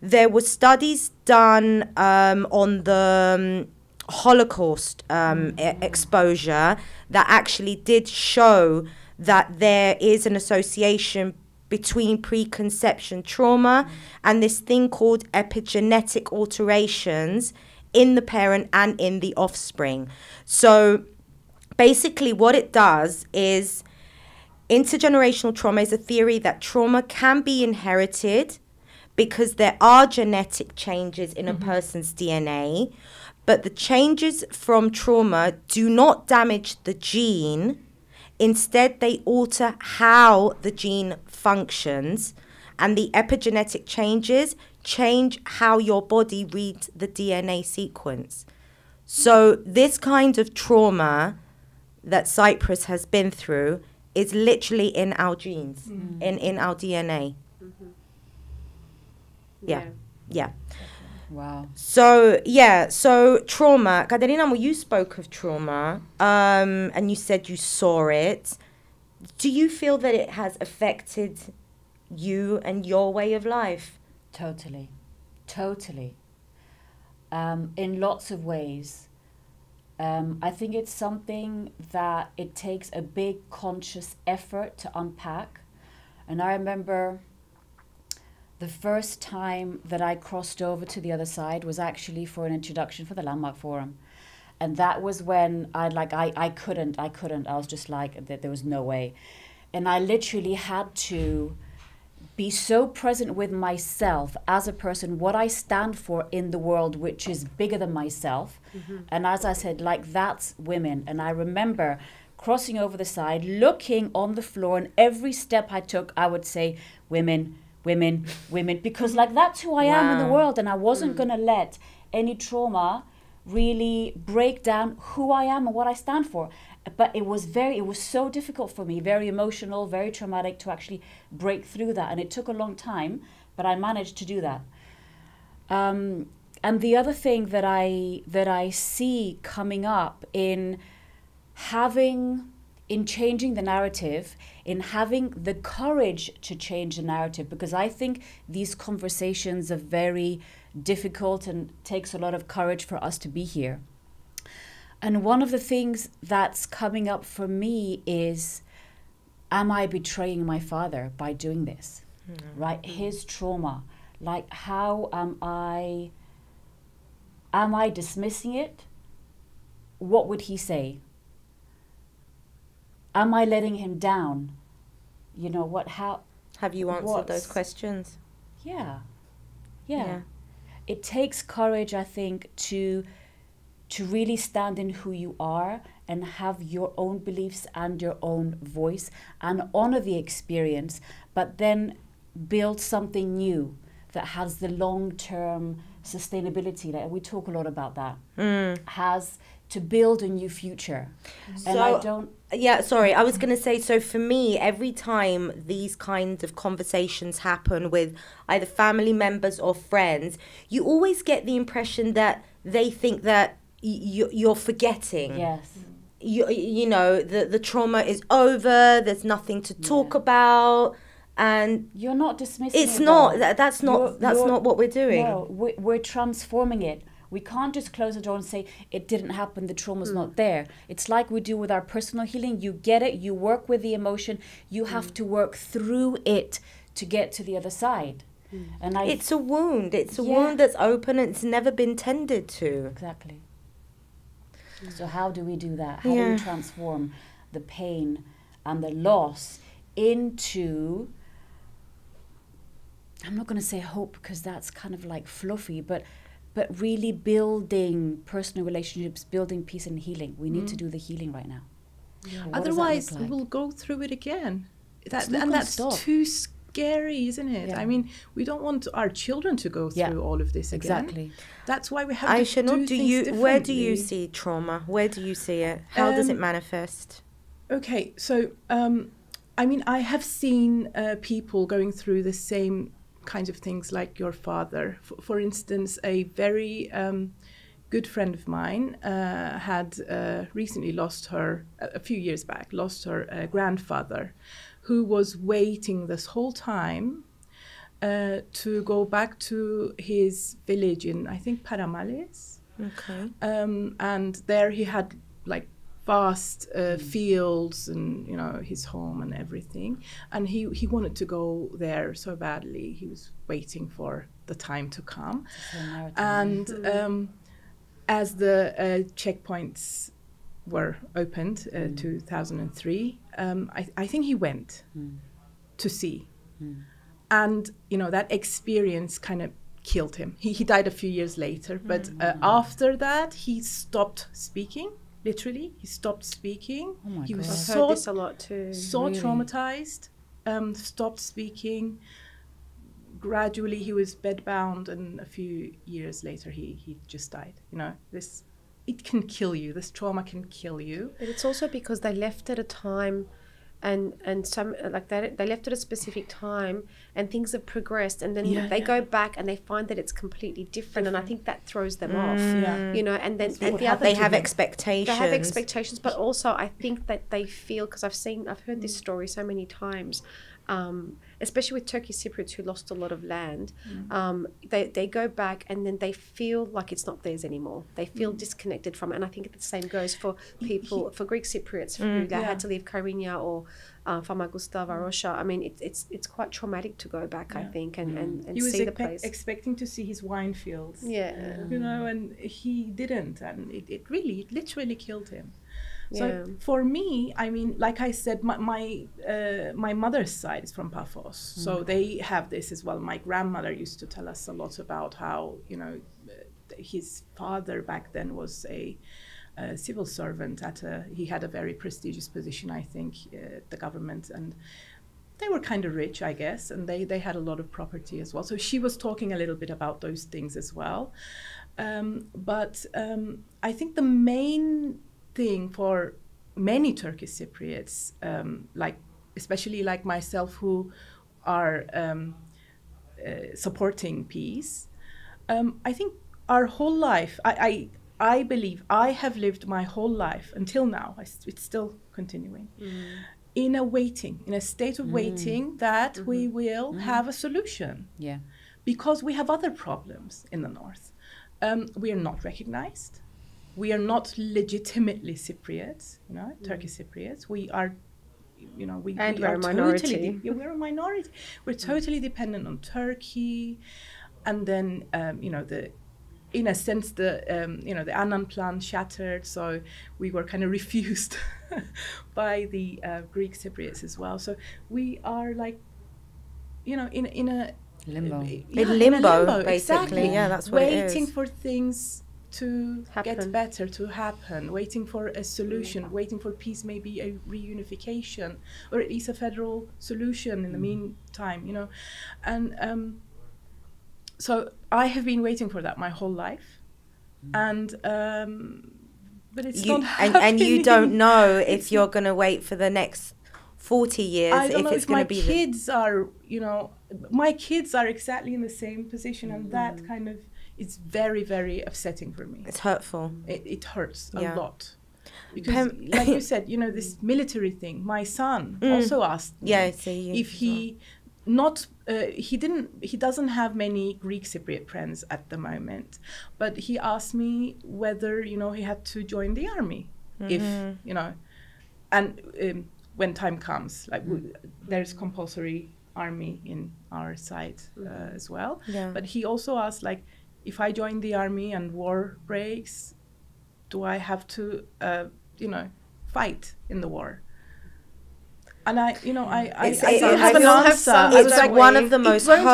there were studies done on the Holocaust exposure that actually did show that there is an association between preconception trauma and this thing called epigenetic alterations in the parent and in the offspring. So basically what it does is, intergenerational trauma is a theory that trauma can be inherited because there are genetic changes in a person's DNA, but the changes from trauma do not damage the gene. Instead, they alter how the gene functions, and the epigenetic changes change how your body reads the DNA sequence. So this kind of trauma that Cyprus has been through is literally in our genes, in our DNA. Yeah. Wow. So trauma. Katerina, you spoke of trauma, and you said you saw it. Do you feel that it has affected you and your way of life? Totally. In lots of ways. I think it's something that it takes a big conscious effort to unpack. And I remember the first time that I crossed over to the other side was actually for an introduction for the Landmark Forum. And that was when I couldn't. I was just like, there was no way. And I literally had to be so present with myself as a person, what I stand for in the world, which is bigger than myself. And as I said, that's women. And I remember crossing over the side, looking on the floor, and every step I took, I would say, women, because that's who I am in the world. And I wasn't going to let any trauma really break down who I am and what I stand for. But it was so difficult for me, very emotional, very traumatic to actually break through that. And it took a long time, but I managed to do that. And the other thing that I see coming up in changing the narrative, in having the courage to change the narrative, because I think these conversations are very difficult and takes a lot of courage for us to be here. And one of the things that's coming up for me is, am I betraying my father by doing this? Right? His trauma. How am I dismissing it? What would he say? Am I letting him down? How have you answered those questions? Yeah. It takes courage, I think, to really stand in who you are and have your own beliefs and your own voice and honor the experience, but then build something new that has the long-term sustainability, like we talk a lot about that, has to build a new future. So, and I don't... Yeah, sorry, I was going to say, so for me, every time these kinds of conversations happen with either family members or friends, you always get the impression that they think that you're forgetting. Yes. You know, the trauma is over, there's nothing to talk about, and you're not dismissing it's it. Not, that's not what we're doing. No, we're transforming it. We can't just close the door and say, it didn't happen, the trauma's not there. It's like we do with our personal healing. You get it, you work with the emotion, you have to work through it to get to the other side. And it's a wound. It's a wound that's open and it's never been tended to. Exactly. So how do we do that? How do we transform the pain and the loss into, I'm not going to say hope because that's kind of like fluffy, but really building personal relationships, building peace and healing. We need to do the healing right now. Yeah. Otherwise, we'll go through it again. That's too scary, isn't it? Yeah. I mean, we don't want our children to go through all of this again. Exactly. That's why we have Aisha to Noor, do things differently. where do you see trauma? Where do you see it? How does it manifest? Okay, so I mean, I have seen people going through the same kinds of things like your father. For instance, a very good friend of mine had recently lost her, a few years back, lost her grandfather, who was waiting this whole time to go back to his village in, I think, Paramales. Okay. And there he had like vast fields and, you know, his home and everything. And he wanted to go there so badly. He was waiting for the time to come. And as the checkpoints were opened, 2003, I think he went to see. And, you know, that experience kind of killed him. He died a few years later, but after that, he stopped speaking. Literally, he stopped speaking. Oh my he was God. I've so heard this a lot too. So traumatized. Stopped speaking. Gradually, he was bedbound, and a few years later, he just died. You know, it can kill you. This trauma can kill you. But it's also because they left at a time, and some like they left at a specific time, and things have progressed, and then they go back and they find that it's completely different, and I think that throws them off. You know, and then the other they have expectations. They have expectations, but also I think that they feel, because I've heard this story so many times. Especially with Turkish Cypriots who lost a lot of land, they go back and then they feel like it's not theirs anymore. They feel disconnected from it. And I think the same goes for people, for Greek Cypriots who they had to leave Katerina or Famagusta, Varosha. I mean, it's quite traumatic to go back, I think, and see the place. He was expecting to see his wine fields. Yeah. You know, and he didn't. And it literally killed him. So for me, I mean, like I said, my mother's side is from Paphos, so they have this as well. My grandmother used to tell us a lot about how, you know, his father back then was a civil servant he had a very prestigious position, I think, at the government, and they were kind of rich, I guess, and they had a lot of property as well. So she was talking a little bit about those things as well. But I think the main thing for many Turkish Cypriots, especially like myself, who are supporting peace, I think our whole life, I believe I have lived my whole life until now, it's still continuing, in a state of waiting that we will have a solution. Yeah. Because we have other problems in the north. We are not recognized. We are not legitimately Cypriots, you know, Turkish Cypriots. We are, you know, we are a minority. We're a minority. We're totally dependent on Turkey, and then you know, in a sense the Annan plan shattered, so we were kind of refused by the Greek Cypriots as well. So we are like, you know, in a limbo. In limbo, basically. Exactly. Yeah, that's what it is. Waiting for things to get better, to happen, waiting for a solution, waiting for peace, maybe a reunification, or at least a federal solution in the meantime, you know. And so I have been waiting for that my whole life, and but it's not happening. And you don't know if you're going to wait for the next 40 years. I don't know it's if going my to be kids are, my kids are exactly in the same position, and that kind of is very, very upsetting for me. It's hurtful. It hurts a Yeah. lot. Because, like you said, this military thing, my son also asked me if he he doesn't have many Greek Cypriot friends at the moment, but he asked me whether, he had to join the army, if, and when time comes, like there's compulsory army in our site as well. Yeah. But he also asked, like, if I join the army and war breaks, do I have to, fight in the war? And I have an answer. It's like one of the most hurtful.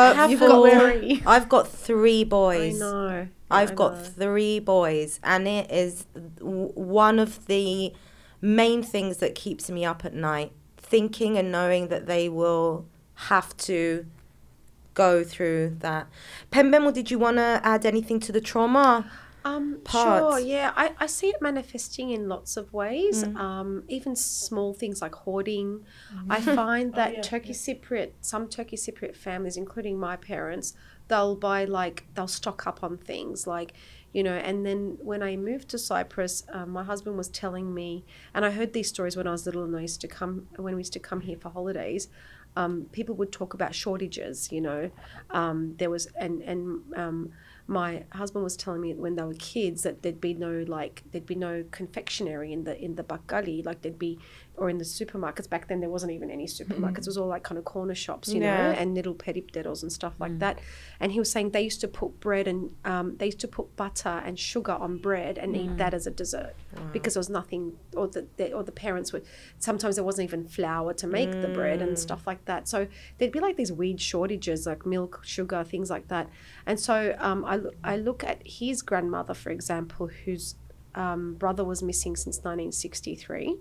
I've got 3 boys. I know. I've got 3 boys, and it is one of the main things that keeps me up at night, thinking and knowing that they will have to go through that. Pembe, did you want to add anything to the trauma? Sure, yeah. I see it manifesting in lots of ways, even small things like hoarding. I find that some Turkish Cypriot families, including my parents, they'll stock up on things like, and then when I moved to Cyprus, my husband was telling me, and I heard these stories when I was little and when we used to come here for holidays, people would talk about shortages, there was, my husband was telling me when they were kids that there'd be no confectionery in the bakali, or in the supermarkets. Back then there wasn't even any supermarkets. It was all like kind of corner shops, you know, and little peripteros and stuff like that. And he was saying they used to put bread and they used to put butter and sugar on bread and eat that as a dessert because there was nothing, or the parents would, sometimes there wasn't even flour to make the bread and stuff like that. So there'd be like these weird shortages, like milk, sugar, things like that. And so I look at his grandmother, for example, whose brother was missing since 1963.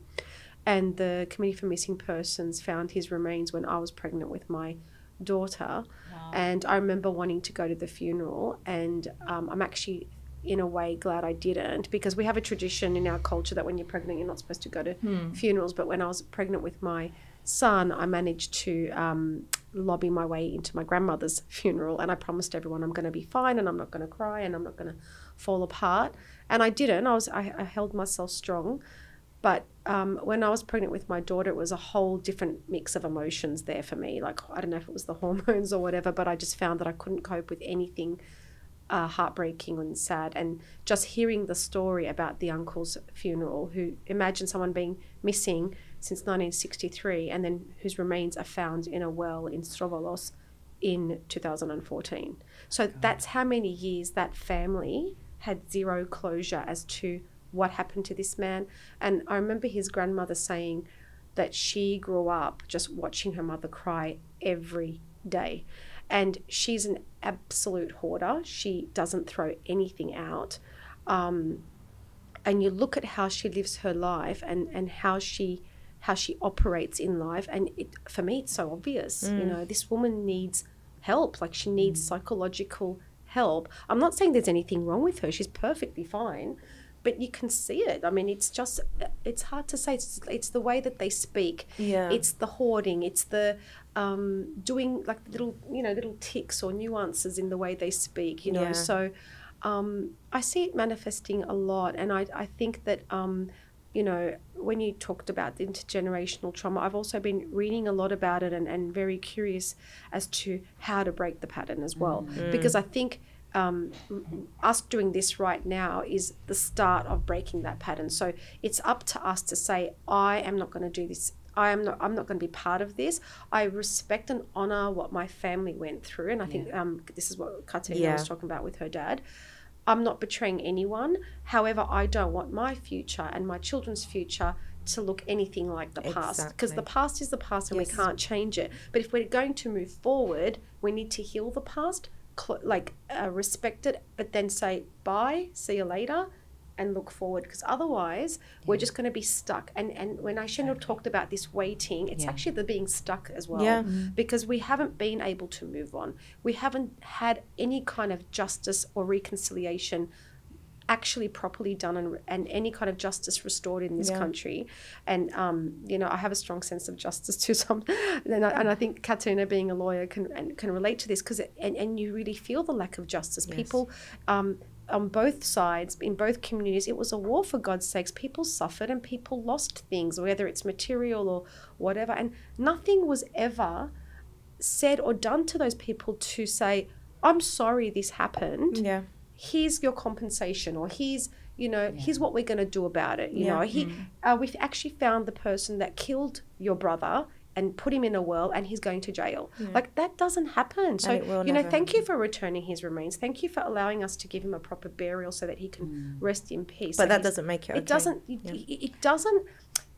And the Committee for Missing Persons found his remains when I was pregnant with my daughter. Wow. And I remember wanting to go to the funeral, and I'm actually in a way glad I didn't, because we have a tradition in our culture that when you're pregnant you're not supposed to go to funerals. But when I was pregnant with my son, I managed to lobby my way into my grandmother's funeral, and I promised everyone I'm going to be fine and I'm not going to cry and I'm not going to fall apart. And I didn't. I held myself strong. But when I was pregnant with my daughter, it was a whole different mix of emotions there for me. Like, I don't know if it was the hormones or whatever, but I just found that I couldn't cope with anything heartbreaking and sad. And just hearing the story about the uncle's funeral, who, imagine someone being missing since 1963 and then whose remains are found in a well in Strovolos in 2014. So that's how many years that family had zero closure as to what happened to this man. And I remember his grandmother saying that she grew up just watching her mother cry every day. And she's an absolute hoarder. She doesn't throw anything out. And you look at how she lives her life and how she operates in life. And for me, it's so obvious. You know, this woman needs help. Like, she needs psychological help. I'm not saying there's anything wrong with her. She's perfectly fine. But you can see it. I mean, it's hard to say. It's the way that they speak. Yeah. It's the hoarding. It's the doing like little ticks or nuances in the way they speak, you know. So I see it manifesting a lot. And I think that, you know, when you talked about the intergenerational trauma, I've also been reading a lot about it and very curious as to how to break the pattern as well. Because I think us doing this right now is the start of breaking that pattern. So it's up to us to say, I am not going to do this. I'm not going to be part of this. I respect and honor what my family went through. And I think this is what Katerina was talking about with her dad. I'm not betraying anyone. However, I don't want my future and my children's future to look anything like the past, because the past is the past and we can't change it. But if we're going to move forward, we need to heal the past, respect it, but then say bye, see you later, and look forward, because otherwise we're just going to be stuck. And when Aisha Noor talked about this waiting, it's actually the being stuck as well, because we haven't been able to move on. We haven't had any kind of justice or reconciliation actually properly done, and any kind of justice restored in this country. And you know, I have a strong sense of justice to some, and I think Katerina, being a lawyer, can relate to this, because and you really feel the lack of justice. People on both sides, in both communities, it was a war, for God's sakes. People suffered and people lost things, whether it's material or whatever, and nothing was ever said or done to those people to say, I'm sorry this happened. Here's your compensation, or here's, you know, here's what we're going to do about it. You know, we've actually found the person that killed your brother and put him in a well, and he's going to jail. Like, that doesn't happen. So, you know, thank you for returning his remains. Thank you for allowing us to give him a proper burial so that he can rest in peace. But that doesn't make it okay.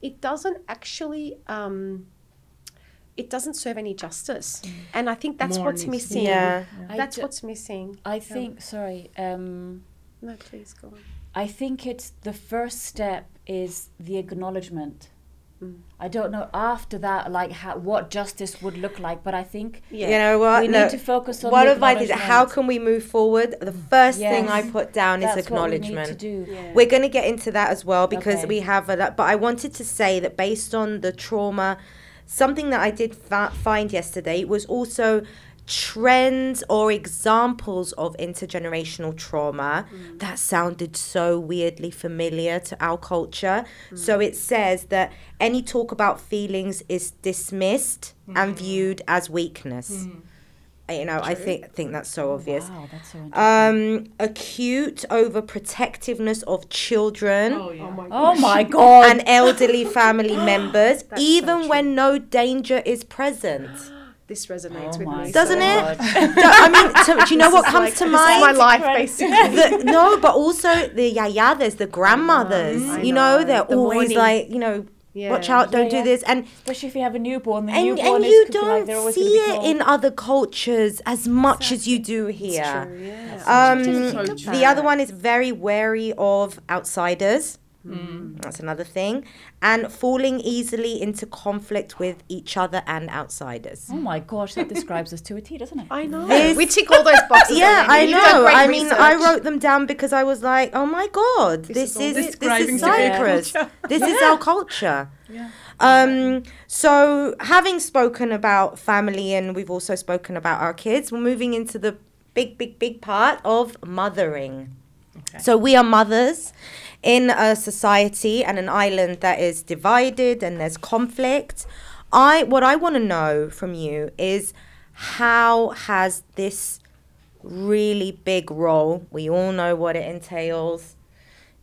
It doesn't actually, it doesn't serve any justice. And I think that's what's missing. That's what's missing. I think, sorry. No, please go on. I think it's the first step is the acknowledgement. I don't know after that, like, what justice would look like, but I think you know what, we need to focus on what advice is how can we move forward. The first thing I put down is That's acknowledgement. What we need to do. We're going to get into that as well, because we have but I wanted to say that based on the trauma, something that I did find yesterday was also trends or examples of intergenerational trauma that sounded so weirdly familiar to our culture. So it says that any talk about feelings is dismissed and viewed as weakness. You know, I think that's so obvious. Wow, that's so interesting. Acute overprotectiveness of children. Oh my God. And elderly family members, even when no danger is present. This resonates with me. Doesn't it? I mean, do you know what comes to mind? This is my life, basically. No, but also the yayadas, the grandmothers. You know, they're always like, you know, watch out, don't do this. And especially if you have a newborn, and you don't see it in other cultures as much as you do here. The other one is very wary of outsiders. That's another thing. And falling easily into conflict with each other and outsiders. Oh my gosh, that describes us to a T, doesn't it? I know. We tick all those boxes. Yeah, I know. I mean, I wrote them down because I was like, oh my God, this is Cyprus. This is our culture. So having spoken about family, and we've also spoken about our kids, we're moving into the big part of mothering. So we are mothers in a society and an island that is divided and there's conflict. What I want to know from you is, how has this really big role, we all know what it entails.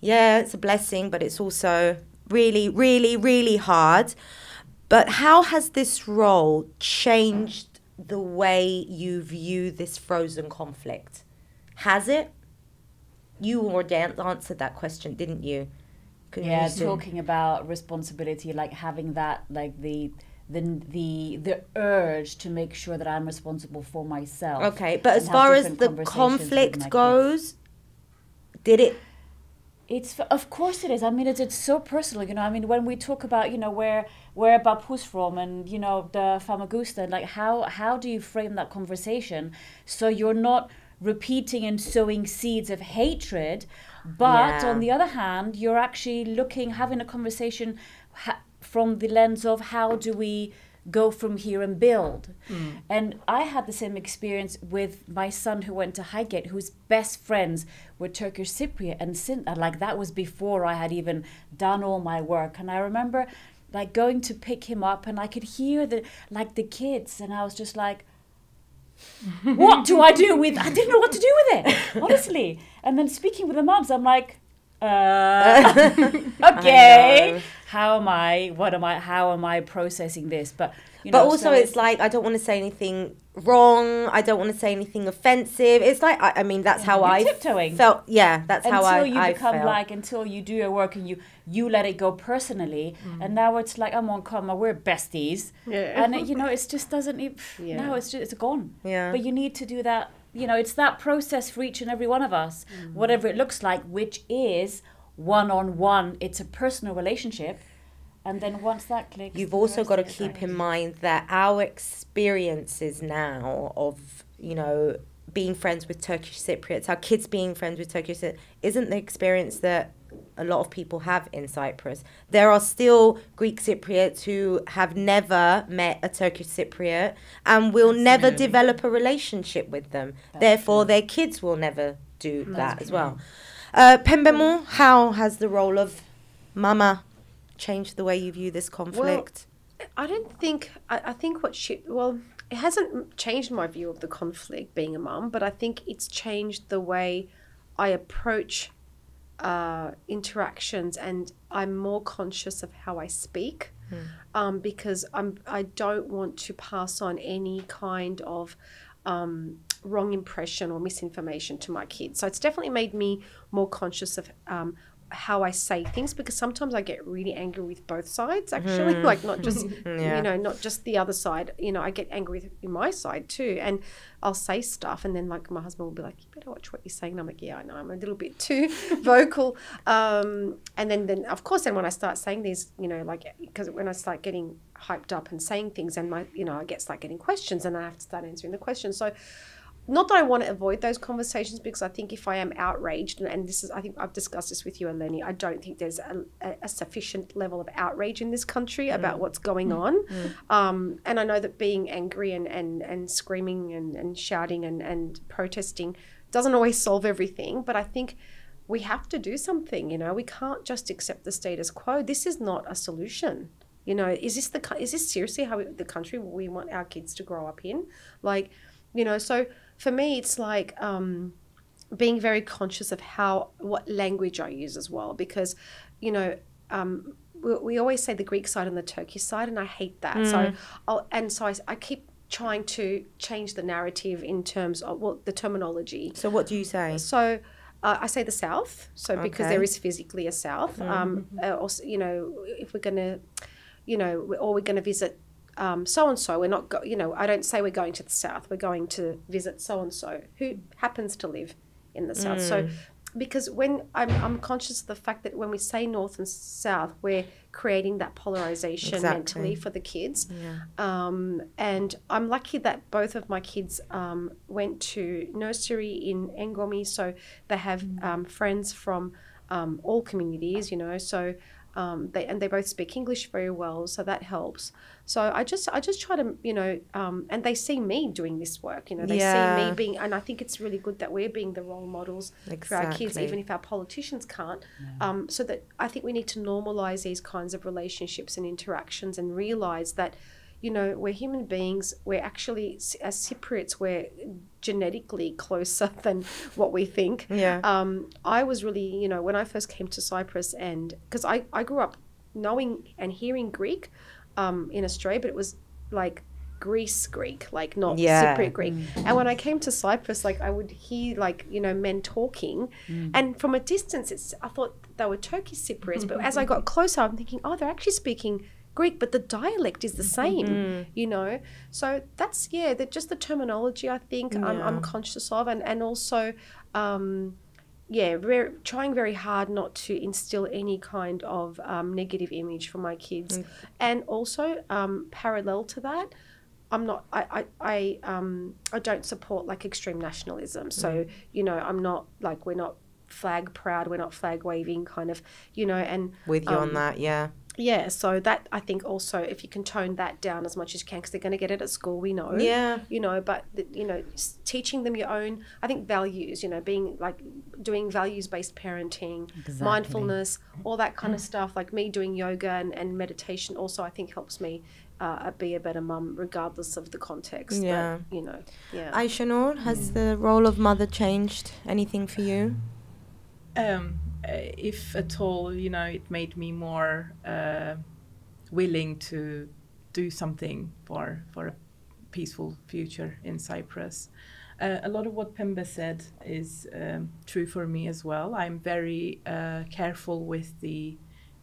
Yeah, it's a blessing, but it's also really, really, really hard. But how has this role changed the way you view this frozen conflict? Has it? You already answered that question, didn't you? Talking about responsibility, like having that, like the urge to make sure that I'm responsible for myself. Okay, but as far as the conflict goes, did it? Of course it is. I mean, it's so personal, you know. I mean, when we talk about, you know, where Bapu's from, and, you know, the Famagusta, like how do you frame that conversation so you're not repeating and sowing seeds of hatred, but on the other hand, you're actually having a conversation from the lens of how do we go from here and build. And I had the same experience with my son who went to Highgate, whose best friends were Turkish Cypriot, and like that was before I had even done all my work. And I remember like going to pick him up, and I could hear the kids, and I was just like, what do I do with? I didn't know what to do with it, honestly. And then speaking with the moms, I'm like, okay, how am I processing this? But you know, also it's like, I don't want to say anything wrong. I don't want to say anything offensive. It's like, I mean, that's how I tiptoeing. felt. Yeah, that's how I felt. Until you do your work and you let it go personally. And now it's like, I'm on camera, we're besties. And it, you know, it just doesn't, now it's gone. But you need to do that. You know, it's that process for each and every one of us, whatever it looks like, which is one-on-one. It's a personal relationship. And then once that clicks... You've also got to keep in mind that our experiences now of, you know, being friends with Turkish Cypriots, our kids being friends with Turkish Cypriots, isn't the experience that a lot of people have in Cyprus. There are still Greek Cypriots who have never met a Turkish Cypriot and will never develop a relationship with them. Therefore, their kids will never do that as well. Pembe, how has the role of mama changed the way you view this conflict? Well, I don't think... I think what well, it hasn't changed my view of the conflict being a mum, but I think it's changed the way I approach interactions, and I'm more conscious of how I speak, because I don't want to pass on any kind of wrong impression or misinformation to my kids. So it's definitely made me more conscious of how I say things, because sometimes I get really angry with both sides, actually, like not just, you know, not just the other side. You know, I get angry with my side too, and I'll say stuff, and then like my husband will be like, you better watch what you're saying. And I'm like, yeah, I know, I'm a little bit too vocal. And then of course, then when I start saying these, you know, like, because when I start getting hyped up and saying things, and I start getting questions, and I have to start answering the questions. So not that I want to avoid those conversations, because I think if I am outraged, and this is, I think I've discussed this with you, Eleni, I don't think there's a sufficient level of outrage in this country about what's going on. And I know that being angry and screaming and shouting and protesting doesn't always solve everything, but I think we have to do something. You know, we can't just accept the status quo. This is not a solution. You know, is this seriously how the country we want our kids to grow up in? Like, you know, so for me, it's like being very conscious of what language I use as well, because, you know, we always say the Greek side and the Turkish side, and I hate that. So I keep trying to change the narrative in terms of the terminology. So what do you say? So I say the South. So because there is physically a South. Also, you know, if we're going to, you know, or we're going to visit so-and-so, we're not, I don't say we're going to the South, we're going to visit so-and-so who happens to live in the South. So because when I'm conscious of the fact that when we say North and South, we're creating that polarization mentally for the kids. And I'm lucky that both of my kids went to nursery in Engomi, so they have friends from all communities, you know, so they both speak English very well, so that helps. So I just try to, you know, and they see me doing this work, you know, they see me being, and I think it's really good that we're being the role models for our kids, even if our politicians can't. So that I think we need to normalize these kinds of relationships and interactions, and realize that, you know, we're human beings. We're actually, as Cypriots, we're genetically closer than what we think. I was really, you know, when I first came to Cyprus, and because I grew up knowing and hearing Greek in Australia, but it was like Greece Greek, like not Cypriot Greek. And when I came to Cyprus, like I would hear, like, you know, men talking, and from a distance, I thought they were Turkish Cypriots, but as I got closer, I'm thinking, oh, they're actually speaking Greek, but the dialect is the same, you know. So that's, just the terminology, I think I'm conscious of, and also, trying very hard not to instill any kind of negative image for my kids. And also, parallel to that, I don't support like extreme nationalism. So, you know, I'm not like, we're not flag proud, we're not flag waving kind of, you know, and with you on that, yeah, so that, I think also, if you can tone that down as much as you can, because they're going to get it at school, we know. You know, but, you know, teaching them your own, I think, values, you know, being like doing values-based parenting, mindfulness, all that kind of stuff, like me doing yoga and meditation also, I think helps me be a better mum, regardless of the context. But, you know, Aisha Noor, has the role of mother changed anything for you? If at all, you know, it made me more willing to do something for a peaceful future in Cyprus. A lot of what Pembe said is true for me as well. I'm very careful with the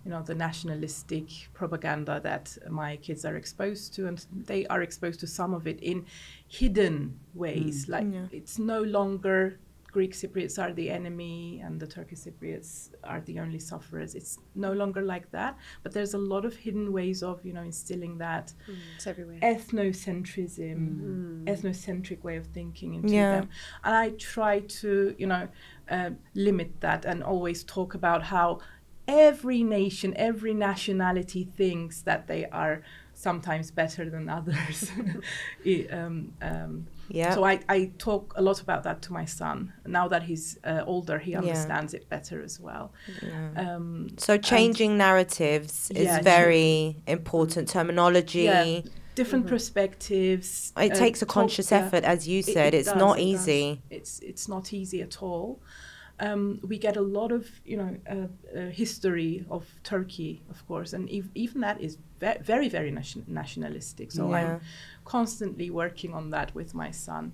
nationalistic propaganda that my kids are exposed to, and they are exposed to some of it in hidden ways. It's no longer Greek Cypriots are the enemy and the Turkish Cypriots are the only sufferers. It's no longer like that, but there's a lot of hidden ways of, instilling that It's everywhere. ethnocentrism, ethnocentric way of thinking into them. And I try to, limit that and always talk about how every nation, every nationality thinks that they are sometimes better than others. So I talk a lot about that to my son. Now that he's older, he understands it better as well. So changing narratives is very important. Terminology. Different perspectives. It takes a conscious effort, as you said. It's not easy. It's not easy at all. We get a lot of, history of Turkey, of course, and even that is very, very nationalistic. So I'm constantly working on that with my son.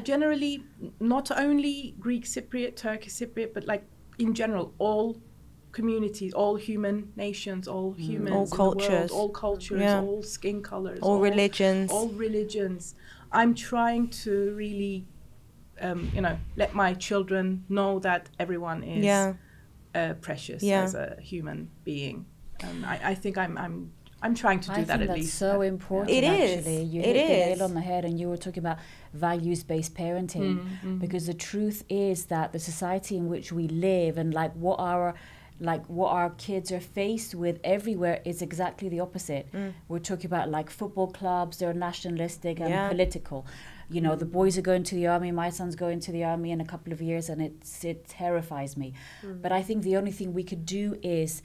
Generally, not only Greek Cypriot, Turkish Cypriot, but like in general, all communities, all human nations, all humans, all cultures, all cultures, all skin colors, all religions. All religions. I'm trying to really let my children know that everyone is precious as a human being. I think I'm trying to do that at least. That's so important. It actually. is. You hit the nail on the head, and you were talking about values-based parenting, because the truth is that the society in which we live and what our kids are faced with everywhere is exactly the opposite. We're talking about football clubs, they're nationalistic and political. The boys are going to the army, my son's going to the army in a couple of years, and it terrifies me. But I think the only thing we could do is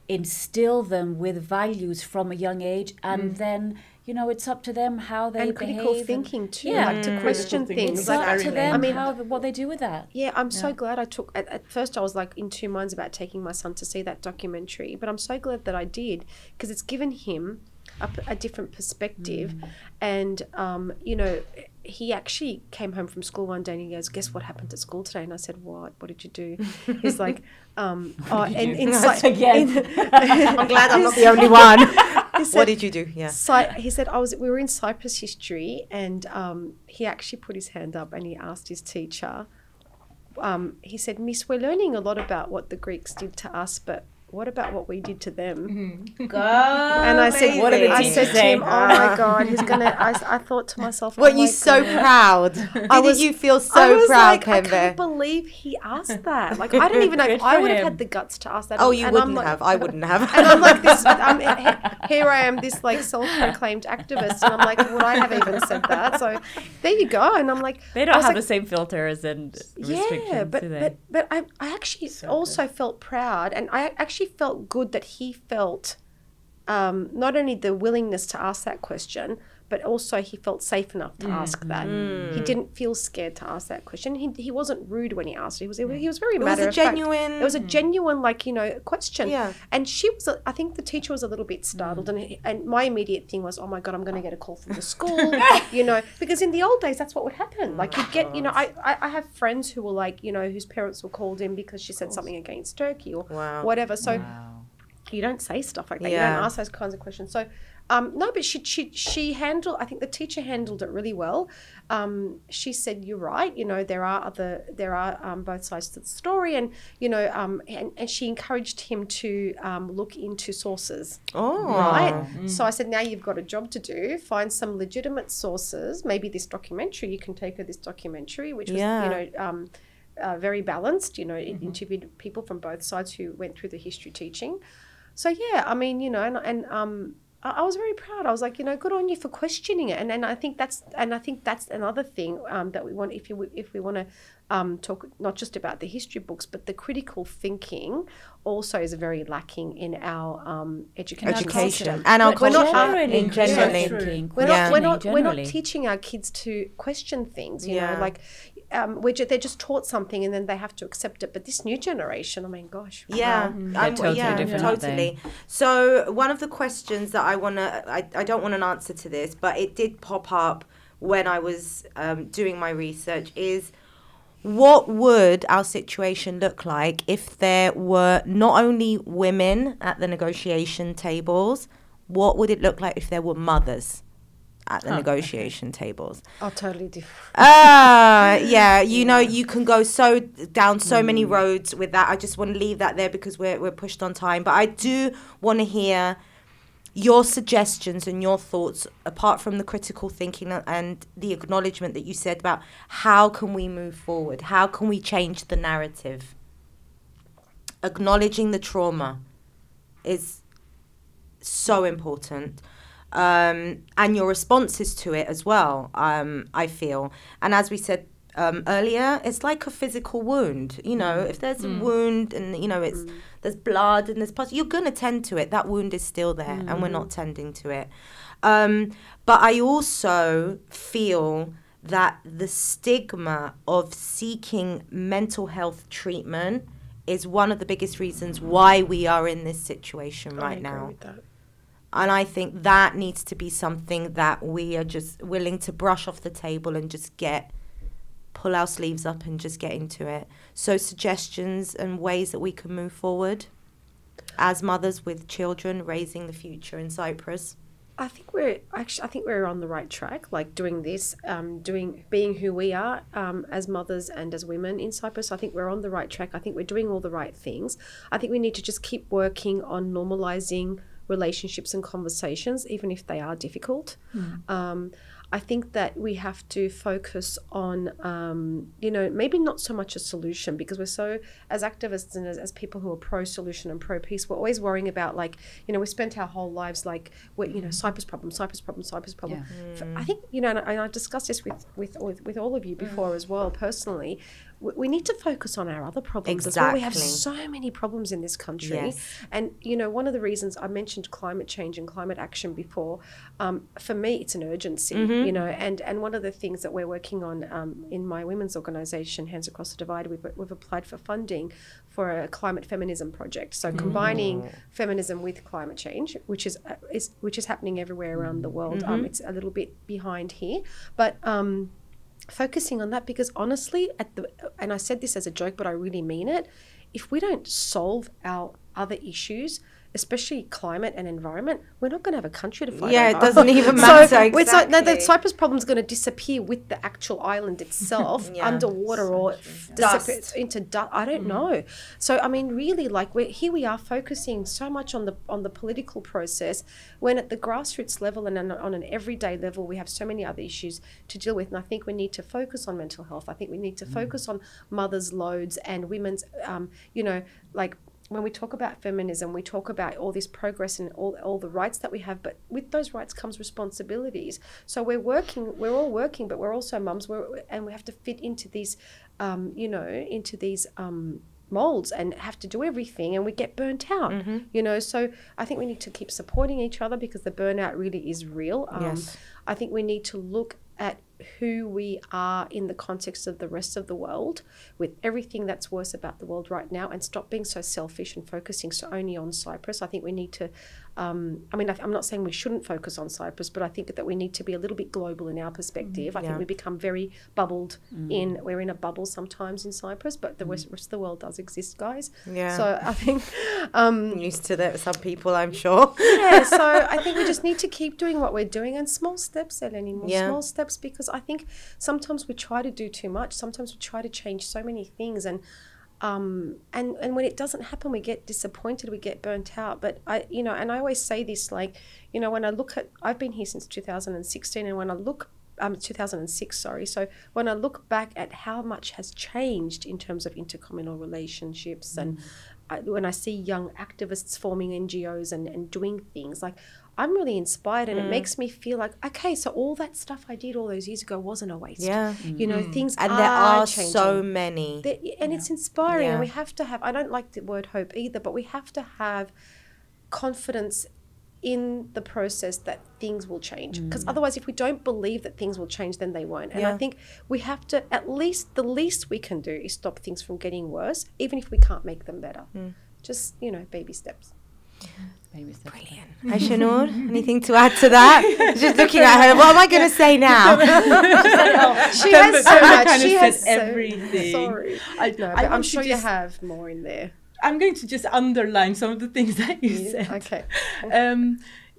instill them with values from a young age, and then it's up to them how they behave. And critical thinking too, to question things. It's up to them what they do with that. Yeah, I'm so glad I took. At first, I was in two minds about taking my son to see that documentary, but I'm so glad that I did, because it's given him a different perspective, and he actually came home from school one day and he goes, "Guess what happened at school today?" And I said, "What? What did you do?" He's like, I'm glad I'm not the only one. What did you do? Yeah. He said, we were in Cyprus history, and he actually put his hand up and he asked his teacher, he said, "Miss, we're learning a lot about what the Greeks did to us, but what about what we did to them?" And I said, "What did the teacher say?" To him, "Oh my God, he's gonna." I thought to myself, "Weren't you so proud? Didn't you feel so proud, Pembe?" I can't believe he asked that. I don't even know if I would have had the guts to ask that. Oh, you wouldn't have. I wouldn't have. And I'm like this. Here I am, this self-proclaimed activist, and I'm like, would I have even said that? So there you go. And I'm like, they don't have the same filters and restrictions, do they? But I actually also felt proud, and I actually felt good that he felt not only the willingness to ask that question, but also he felt safe enough to ask that. He didn't feel scared to ask that question. He wasn't rude when he asked it. He was very matter of fact. It was a genuine question. Yeah. And she was, I think the teacher was a little bit startled, and my immediate thing was, oh my God, I'm going to get a call from the school, because in the old days that's what would happen. You'd get, I have friends who were whose parents were called in because she said something against Turkey or whatever. So you don't say stuff like that. You don't ask those kinds of questions. So no, but she handled. I think the teacher handled it really well. She said, "You're right. There are both sides to the story, and and she encouraged him to look into sources." Oh, right. So I said, "Now you've got a job to do. Find some legitimate sources. Maybe this documentary. You can take her this documentary, which was very balanced. It interviewed people from both sides who went through the history teaching. So I mean, I was very proud. I was like, good on you for questioning it. And I think that's another thing that we want, if we want to talk not just about the history books, but the critical thinking also is very lacking in our education system. And our we're not generally. We're not teaching our kids to question things. They're just taught something and then they have to accept it. But this new generation, I mean, gosh. Totally. So one of the questions that I don't want an answer to this, but it did pop up when I was doing my research, is what would our situation look like if there were not only women at the negotiation tables? What would it look like if there were mothers at the negotiation tables. Oh, totally different. Yeah, you know, you can go down so many roads with that. I just want to leave that there because we're pushed on time. But I do want to hear your suggestions and your thoughts, apart from the critical thinking and the acknowledgement that you said about how can we move forward? How can we change the narrative? Acknowledging the trauma is so important. And your responses to it as well, I feel. And as we said earlier, it's like a physical wound. You know, if there's a wound and, you know, there's blood and there's pus, you're going to tend to it. That wound is still there and we're not tending to it. But I also feel that the stigma of seeking mental health treatment is one of the biggest reasons why we are in this situation right now. I agree with that. And I think that needs to be something that we are just willing to brush off the table and just pull our sleeves up and just get into it. So suggestions and ways that we can move forward as mothers with children, raising the future in Cyprus. I think we're on the right track, like doing this, being who we are as mothers and as women in Cyprus. I think we're on the right track. I think we're doing all the right things. I think we need to just keep working on normalizing relationships and conversations, even if they are difficult. I think that we have to focus on, you know, maybe not so much a solution, because we're so, as activists and as people who are pro-solution and pro-peace, we're always worrying about, like, you know, we spent our whole lives like, we're, you know, Cyprus problem. Yeah. I think, you know, and I've discussed this with all of you before as well, personally. We need to focus on our other problems as well. We have so many problems in this country. Yes. And, you know, one of the reasons I mentioned climate change and climate action before, for me, it's an urgency, you know, and one of the things that we're working on in my women's organisation, Hands Across the Divide, we've applied for funding for a climate feminism project. So combining feminism with climate change, which is happening everywhere around the world. It's a little bit behind here, but focusing on that, because honestly, and I said this as a joke, but I really mean it, if we don't solve our other issues, especially climate and environment, we're not going to have a country to fight over. It doesn't even matter. So exactly. The Cyprus problem is going to disappear with the actual island itself underwater or disappear into dust. I don't know. So I mean, really, like we are focusing so much on the political process, when at the grassroots level and on an everyday level, we have so many other issues to deal with. And I think we need to focus on mental health. I think we need to focus on mothers' loads and women's, you know, like, when we talk about feminism, we talk about all this progress and all the rights that we have, but with those rights comes responsibilities. So we're all working, but we're also mums, and we have to fit into these, you know, into these molds and have to do everything, and we get burnt out, you know. So I think we need to keep supporting each other, because the burnout really is real. I think we need to look at who we are in the context of the rest of the world, with everything that's worse about the world right now, and stop being so selfish and focusing so only on Cyprus. I think we need to, I mean, I'm not saying we shouldn't focus on Cyprus, but I think that we need to be a little bit global in our perspective. I think we become very bubbled in, we're in a bubble sometimes in Cyprus, but the rest of the world does exist, guys. So I think... I'm used to that with some people, I'm sure. So I think we just need to keep doing what we're doing, and small steps, Eleni, small steps, because I think sometimes we try to do too much. Sometimes we try to change so many things, and when it doesn't happen, we get disappointed, we get burnt out. But I always say this, like, you know, when I look at, I've been here since 2016, and when I look 2006, sorry. So when I look back at how much has changed in terms of intercommunal relationships, and when I see young activists forming NGOs and doing things, like, I'm really inspired, and it makes me feel like, okay, so all that stuff I did all those years ago wasn't a waste. You know, things and are there are changing. so many. And it's inspiring, and we have to have, I don't like the word hope either, but we have to have confidence in the process that things will change, because otherwise, if we don't believe that things will change, then they won't. And I think we have to, at least the least we can do is stop things from getting worse, even if we can't make them better. Just, you know, baby steps. Brilliant. Aisha Noor, anything to add to that? Just looking at her, what am I going to say now? She has so much. She has everything. Sorry. I'm sure you have more in there. I'm going to just underline some of the things that you said. Okay.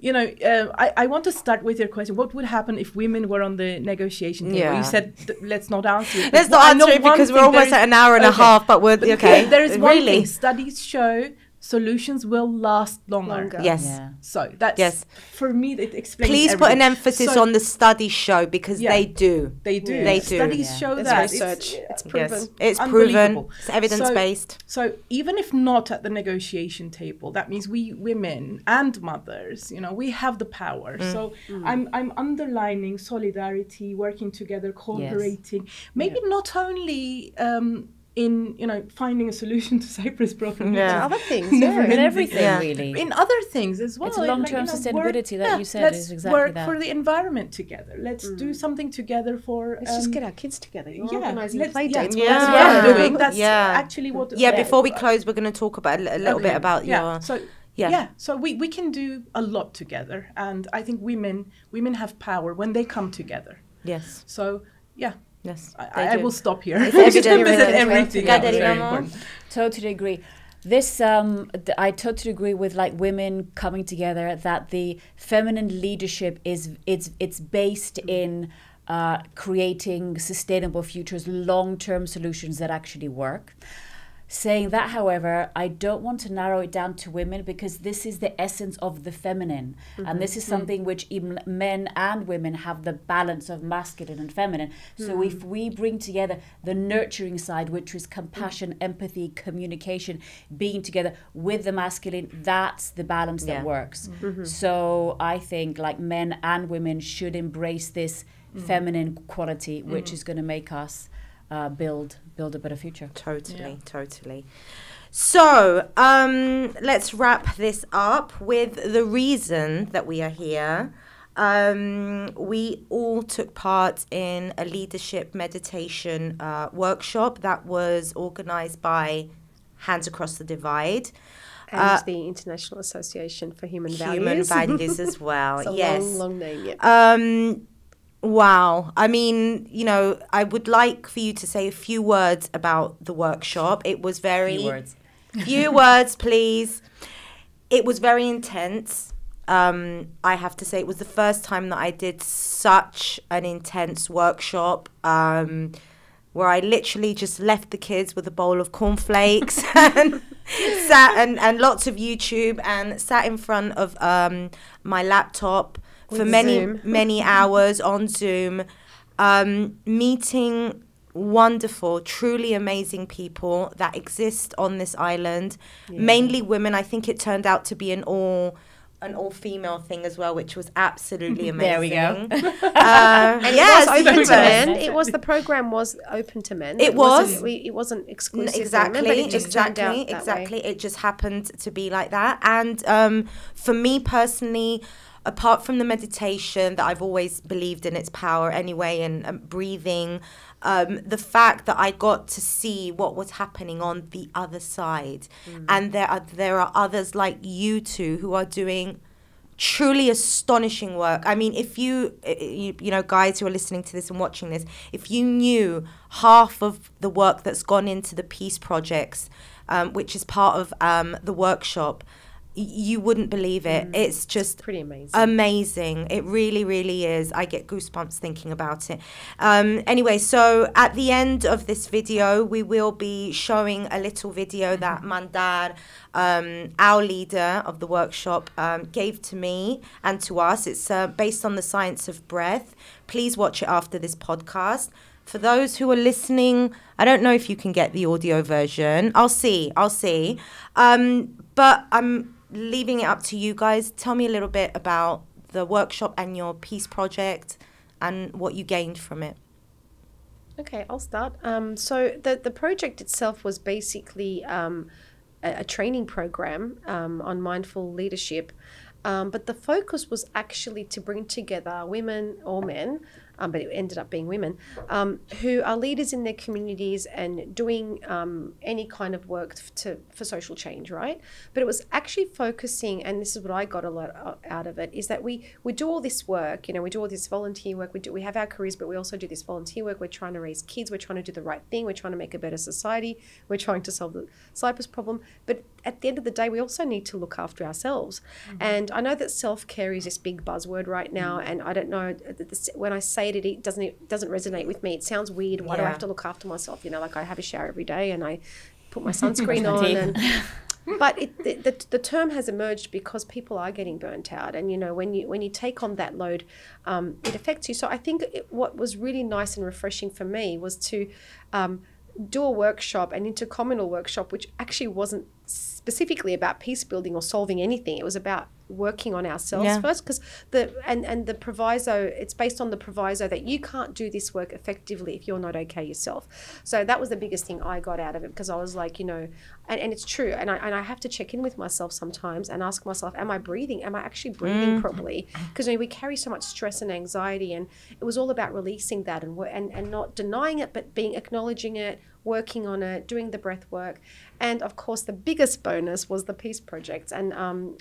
you know, I want to start with your question. What would happen if women were on the negotiation table? Yeah. You said let's not answer it. Let's not answer it because we're almost at an hour and a half, but we're okay. There is one really thing. Studies show solutions will last longer. Yes. Yeah. So that's for me. It explains. Please everything. put an emphasis on the studies show because they do. They do. They do. Studies show It's that. research. It's proven. Yes. It's Unbelievable. proven. It's evidence based. So even if not at the negotiation table, that means we women and mothers, you know, we have the power. So I'm underlining solidarity, working together, cooperating. Maybe not only in, you know, finding a solution to Cyprus problem. Yeah. Other things, In everything, really. In other things as well. It's long-term sustainability that you said is exactly work that. for the environment together. Let's do something together for... Let's just get our kids together. You're organising let's- Playdates. yeah. Yeah. That's what I'm doing. That's Yeah. actually what... Before we close, we're going to talk about a little bit about your... So we can do a lot together, and I think women have power when they come together. Yes. So Yes. I will stop here. It's Just evident. emphasize everything. Katerina, Very important. Totally agree. This I totally agree with, like, women coming together, that the feminine leadership it's based in creating sustainable futures, long-term solutions that actually work. Saying that, however, I don't want to narrow it down to women, because this is the essence of the feminine. And this is something which even men and women have the balance of masculine and feminine. So if we bring together the nurturing side, which is compassion, empathy, communication, being together with the masculine, that's the balance that works. So I think, like, men and women should embrace this feminine quality, which is going to make us build a better future. Totally. So let's wrap this up with the reason that we are here. We all took part in a leadership meditation workshop that was organised by Hands Across the Divide. And the International Association for Human Values. Human Values as well. It's a long name, yeah. Wow. I mean, you know, I would like for you to say a few words about the workshop. It was very... Few words, please. It was very intense. I have to say, it was the first time that I did such an intense workshop, where I literally just left the kids with a bowl of cornflakes and sat and lots of YouTube, and sat in front of my laptop for many hours on Zoom, meeting wonderful, truly amazing people that exist on this island, mainly women. I think it turned out to be an all-female thing as well, which was absolutely amazing. There we go. And it was the program was open to men. It wasn't exclusive. Exactly. It just happened to be like that. And for me personally, apart from the meditation that I've always believed in its power anyway, and breathing, the fact that I got to see what was happening on the other side, and there are others like you two who are doing truly astonishing work. I mean, if you know, guys who are listening to this and watching this, if you knew half of the work that's gone into the peace projects, which is part of the workshop, you wouldn't believe it. It's just pretty amazing. Amazing. It really, really is. I get goosebumps thinking about it. Anyway, so at the end of this video, we will be showing a little video that Mandar, our leader of the workshop, gave to me and to us. It's based on the science of breath. Please watch it after this podcast. For those who are listening, I don't know if you can get the audio version. I'll see. But I'm leaving it up to you guys. Tell me a little bit about the workshop and your peace project and what you gained from it. Okay, I'll start. So the project itself was basically a training program on mindful leadership, but the focus was actually to bring together women or men but it ended up being women, who are leaders in their communities and doing any kind of work for social change, right? But it was actually focusing, and this is what I got a lot out of it, is that we do all this work, we do all this volunteer work, we have our careers, but we also do this volunteer work. We're trying to raise kids, we're trying to do the right thing, we're trying to make a better society, we're trying to solve the Cyprus problem. But at the end of the day, we also need to look after ourselves. And I know that self-care is this big buzzword right now, and I don't know, when I say it doesn't resonate with me. It sounds weird. Why do I have to look after myself? Like I have a shower every day and I put my sunscreen on. But the term has emerged because people are getting burnt out, and when you take on that load, it affects you. So I think what was really nice and refreshing for me was to do a workshop, an intercommunal workshop, which actually wasn't specifically about peace building or solving anything. It was about working on ourselves first, because the proviso, it's based on the proviso that you can't do this work effectively if you're not okay yourself. So that was the biggest thing I got out of it, because I was like, and it's true, and I have to check in with myself sometimes and ask myself, am I breathing? Am I actually breathing properly? Because we carry so much stress and anxiety, and it was all about releasing that and not denying it, but acknowledging it, working on it, doing the breath work. And of course, the biggest bonus was the peace projects. And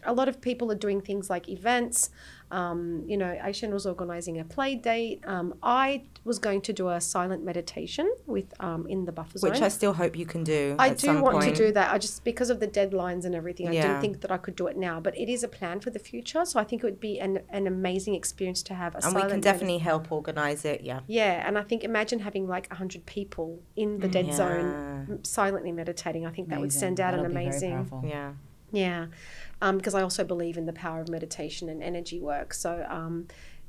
a lot of people are doing things like events. Aisha was organising a play date. I was going to do a silent meditation with in the buffer zone, which I still hope you can do. I do want to do that. I just, because of the deadlines and everything, I didn't think that I could do it now. But it is a plan for the future, so I think it would be an amazing experience to have a silent. And we can definitely help organise it. Yeah, and I think imagine having like 100 people in the dead zone silently meditating. I think that would send out an amazing. Yeah, because I also believe in the power of meditation and energy work. So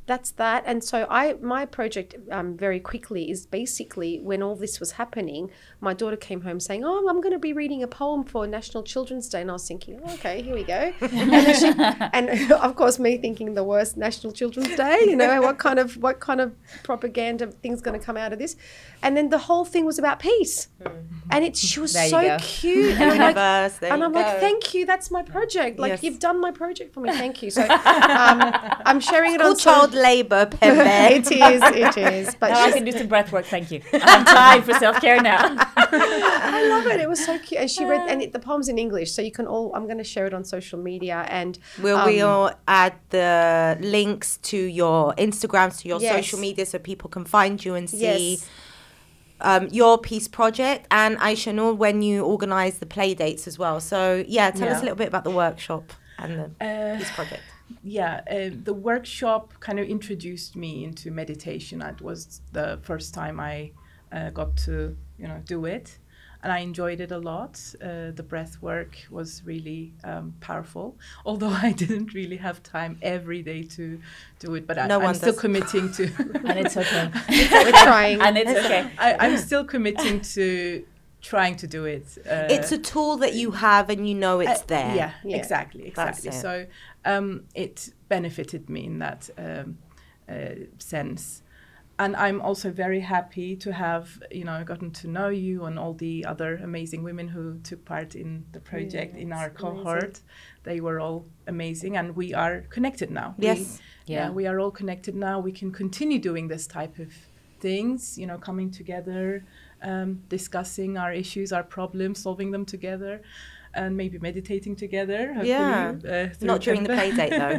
that's that. And so my project very quickly is basically, when all this was happening, my daughter came home saying, oh, I'm going to be reading a poem for National Children's Day. And I was thinking, oh, okay, here we go. And of course, me thinking the worst National Children's Day, what kind of propaganda thing's going to come out of this? And then the whole thing was about peace. And she was so cute. And I'm like, thank you, that's my project. Like, you've done my project for me, thank you. So I'm sharing it on child labour, Pembe. It is. But now I can do some breath work, thank you. I have time for self-care now. I love it. It was so cute. And she read, and the poem's in English, so you can I'm going to share it on social media. And we'll add the links to your Instagrams, to your social media, so people can find you and see your peace project. And Aisha Noor, when you organise the Playdates as well. So tell us a little bit about the workshop and the peace project. The workshop kind of introduced me into meditation. It was the first time I got to do it, and I enjoyed it a lot. The breath work was really powerful, although I didn't really have time every day to do it, but I'm still committing to and it's okay. We're trying. And it's okay. I'm still committing to trying to do it. It's a tool that you have and it's there. Exactly. So it benefited me in that sense. And I'm also very happy to have, gotten to know you and all the other amazing women who took part in the project in our cohort. Amazing. They were all amazing, and we are connected now. Yes. We are all connected now. We can continue doing this type of things, coming together, discussing our issues, our problems, solving them together. And maybe meditating together. Not during the play date though.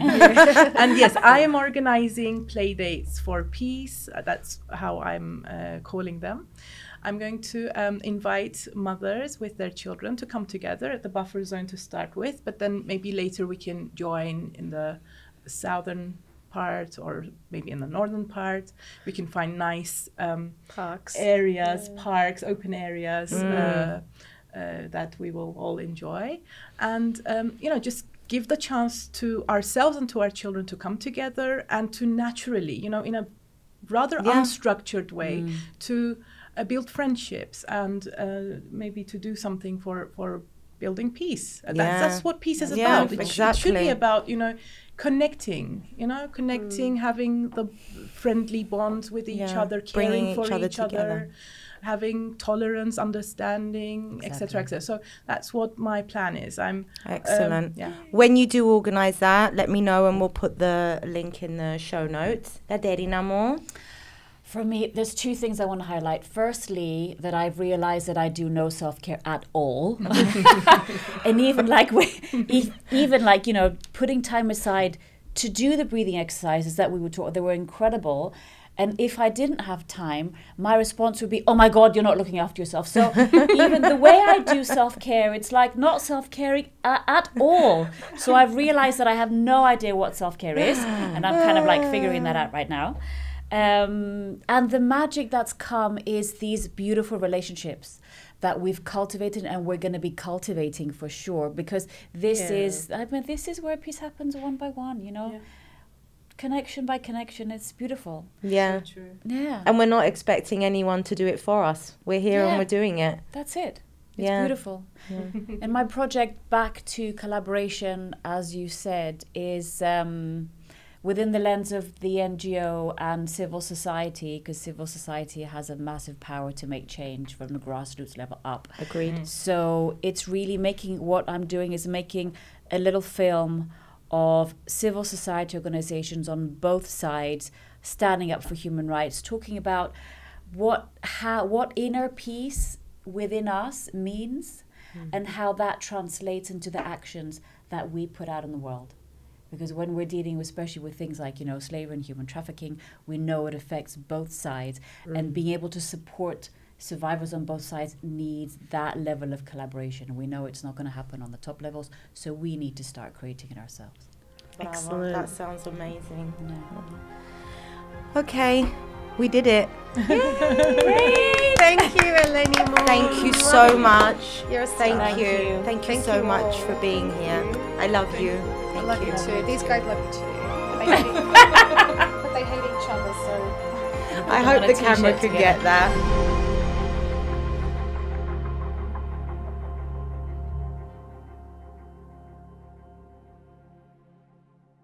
And yes, I am organizing play dates for peace. That's how I'm calling them. I'm going to invite mothers with their children to come together at the buffer zone to start with, but then maybe later we can join in the southern part or maybe in the northern part. We can find nice parks, parks, open areas. That we will all enjoy, and just give the chance to ourselves and to our children to come together and to naturally, in a rather unstructured way, to build friendships and maybe to do something for building peace. That's what peace is about. It should be about connecting, having the friendly bonds with each other, caring for each other. Having tolerance, understanding, etc. So that's what my plan is. Excellent. When you do organise that, let me know and we'll put the link in the show notes. Katerina, more? For me, there's two things I want to highlight. Firstly, that I've realized that I do no self-care at all. And even like, you know, putting time aside to do the breathing exercises that we were taught, they were incredible. And if I didn't have time, my response would be, oh my God, you're not looking after yourself. So even the way I do self-care, it's like not self-caring at all. So I've realized that I have no idea what self-care is. And I'm kind of like figuring that out right now. And the magic that's come is these beautiful relationships that we've cultivated and we're going to be cultivating for sure. Because this is where peace happens one by one, you know. Yeah. Connection by connection, it's beautiful. Yeah. So true. Yeah. And we're not expecting anyone to do it for us. We're here and we're doing it. That's it. It's beautiful. Yeah. And my project back to collaboration, as you said, is within the lens of the NGO and civil society, because civil society has a massive power to make change from the grassroots level up. Agreed. So it's really what I'm doing is making a little film of civil society organizations on both sides standing up for human rights, talking about what inner peace within us means and how that translates into the actions that we put out in the world. Because when we're dealing especially with things like, you know, slavery and human trafficking, we know it affects both sides, and being able to support survivors on both sides needs that level of collaboration. We know it's not going to happen on the top levels, so we need to start creating it ourselves. Excellent. That sounds amazing. Yeah. Okay, we did it. Great. Thank you, Eleni. Thank you so much. You're a Thank you so much for being here. I love you. I love you too. These guys love you too. But they hate each other, so I hope the camera could get that.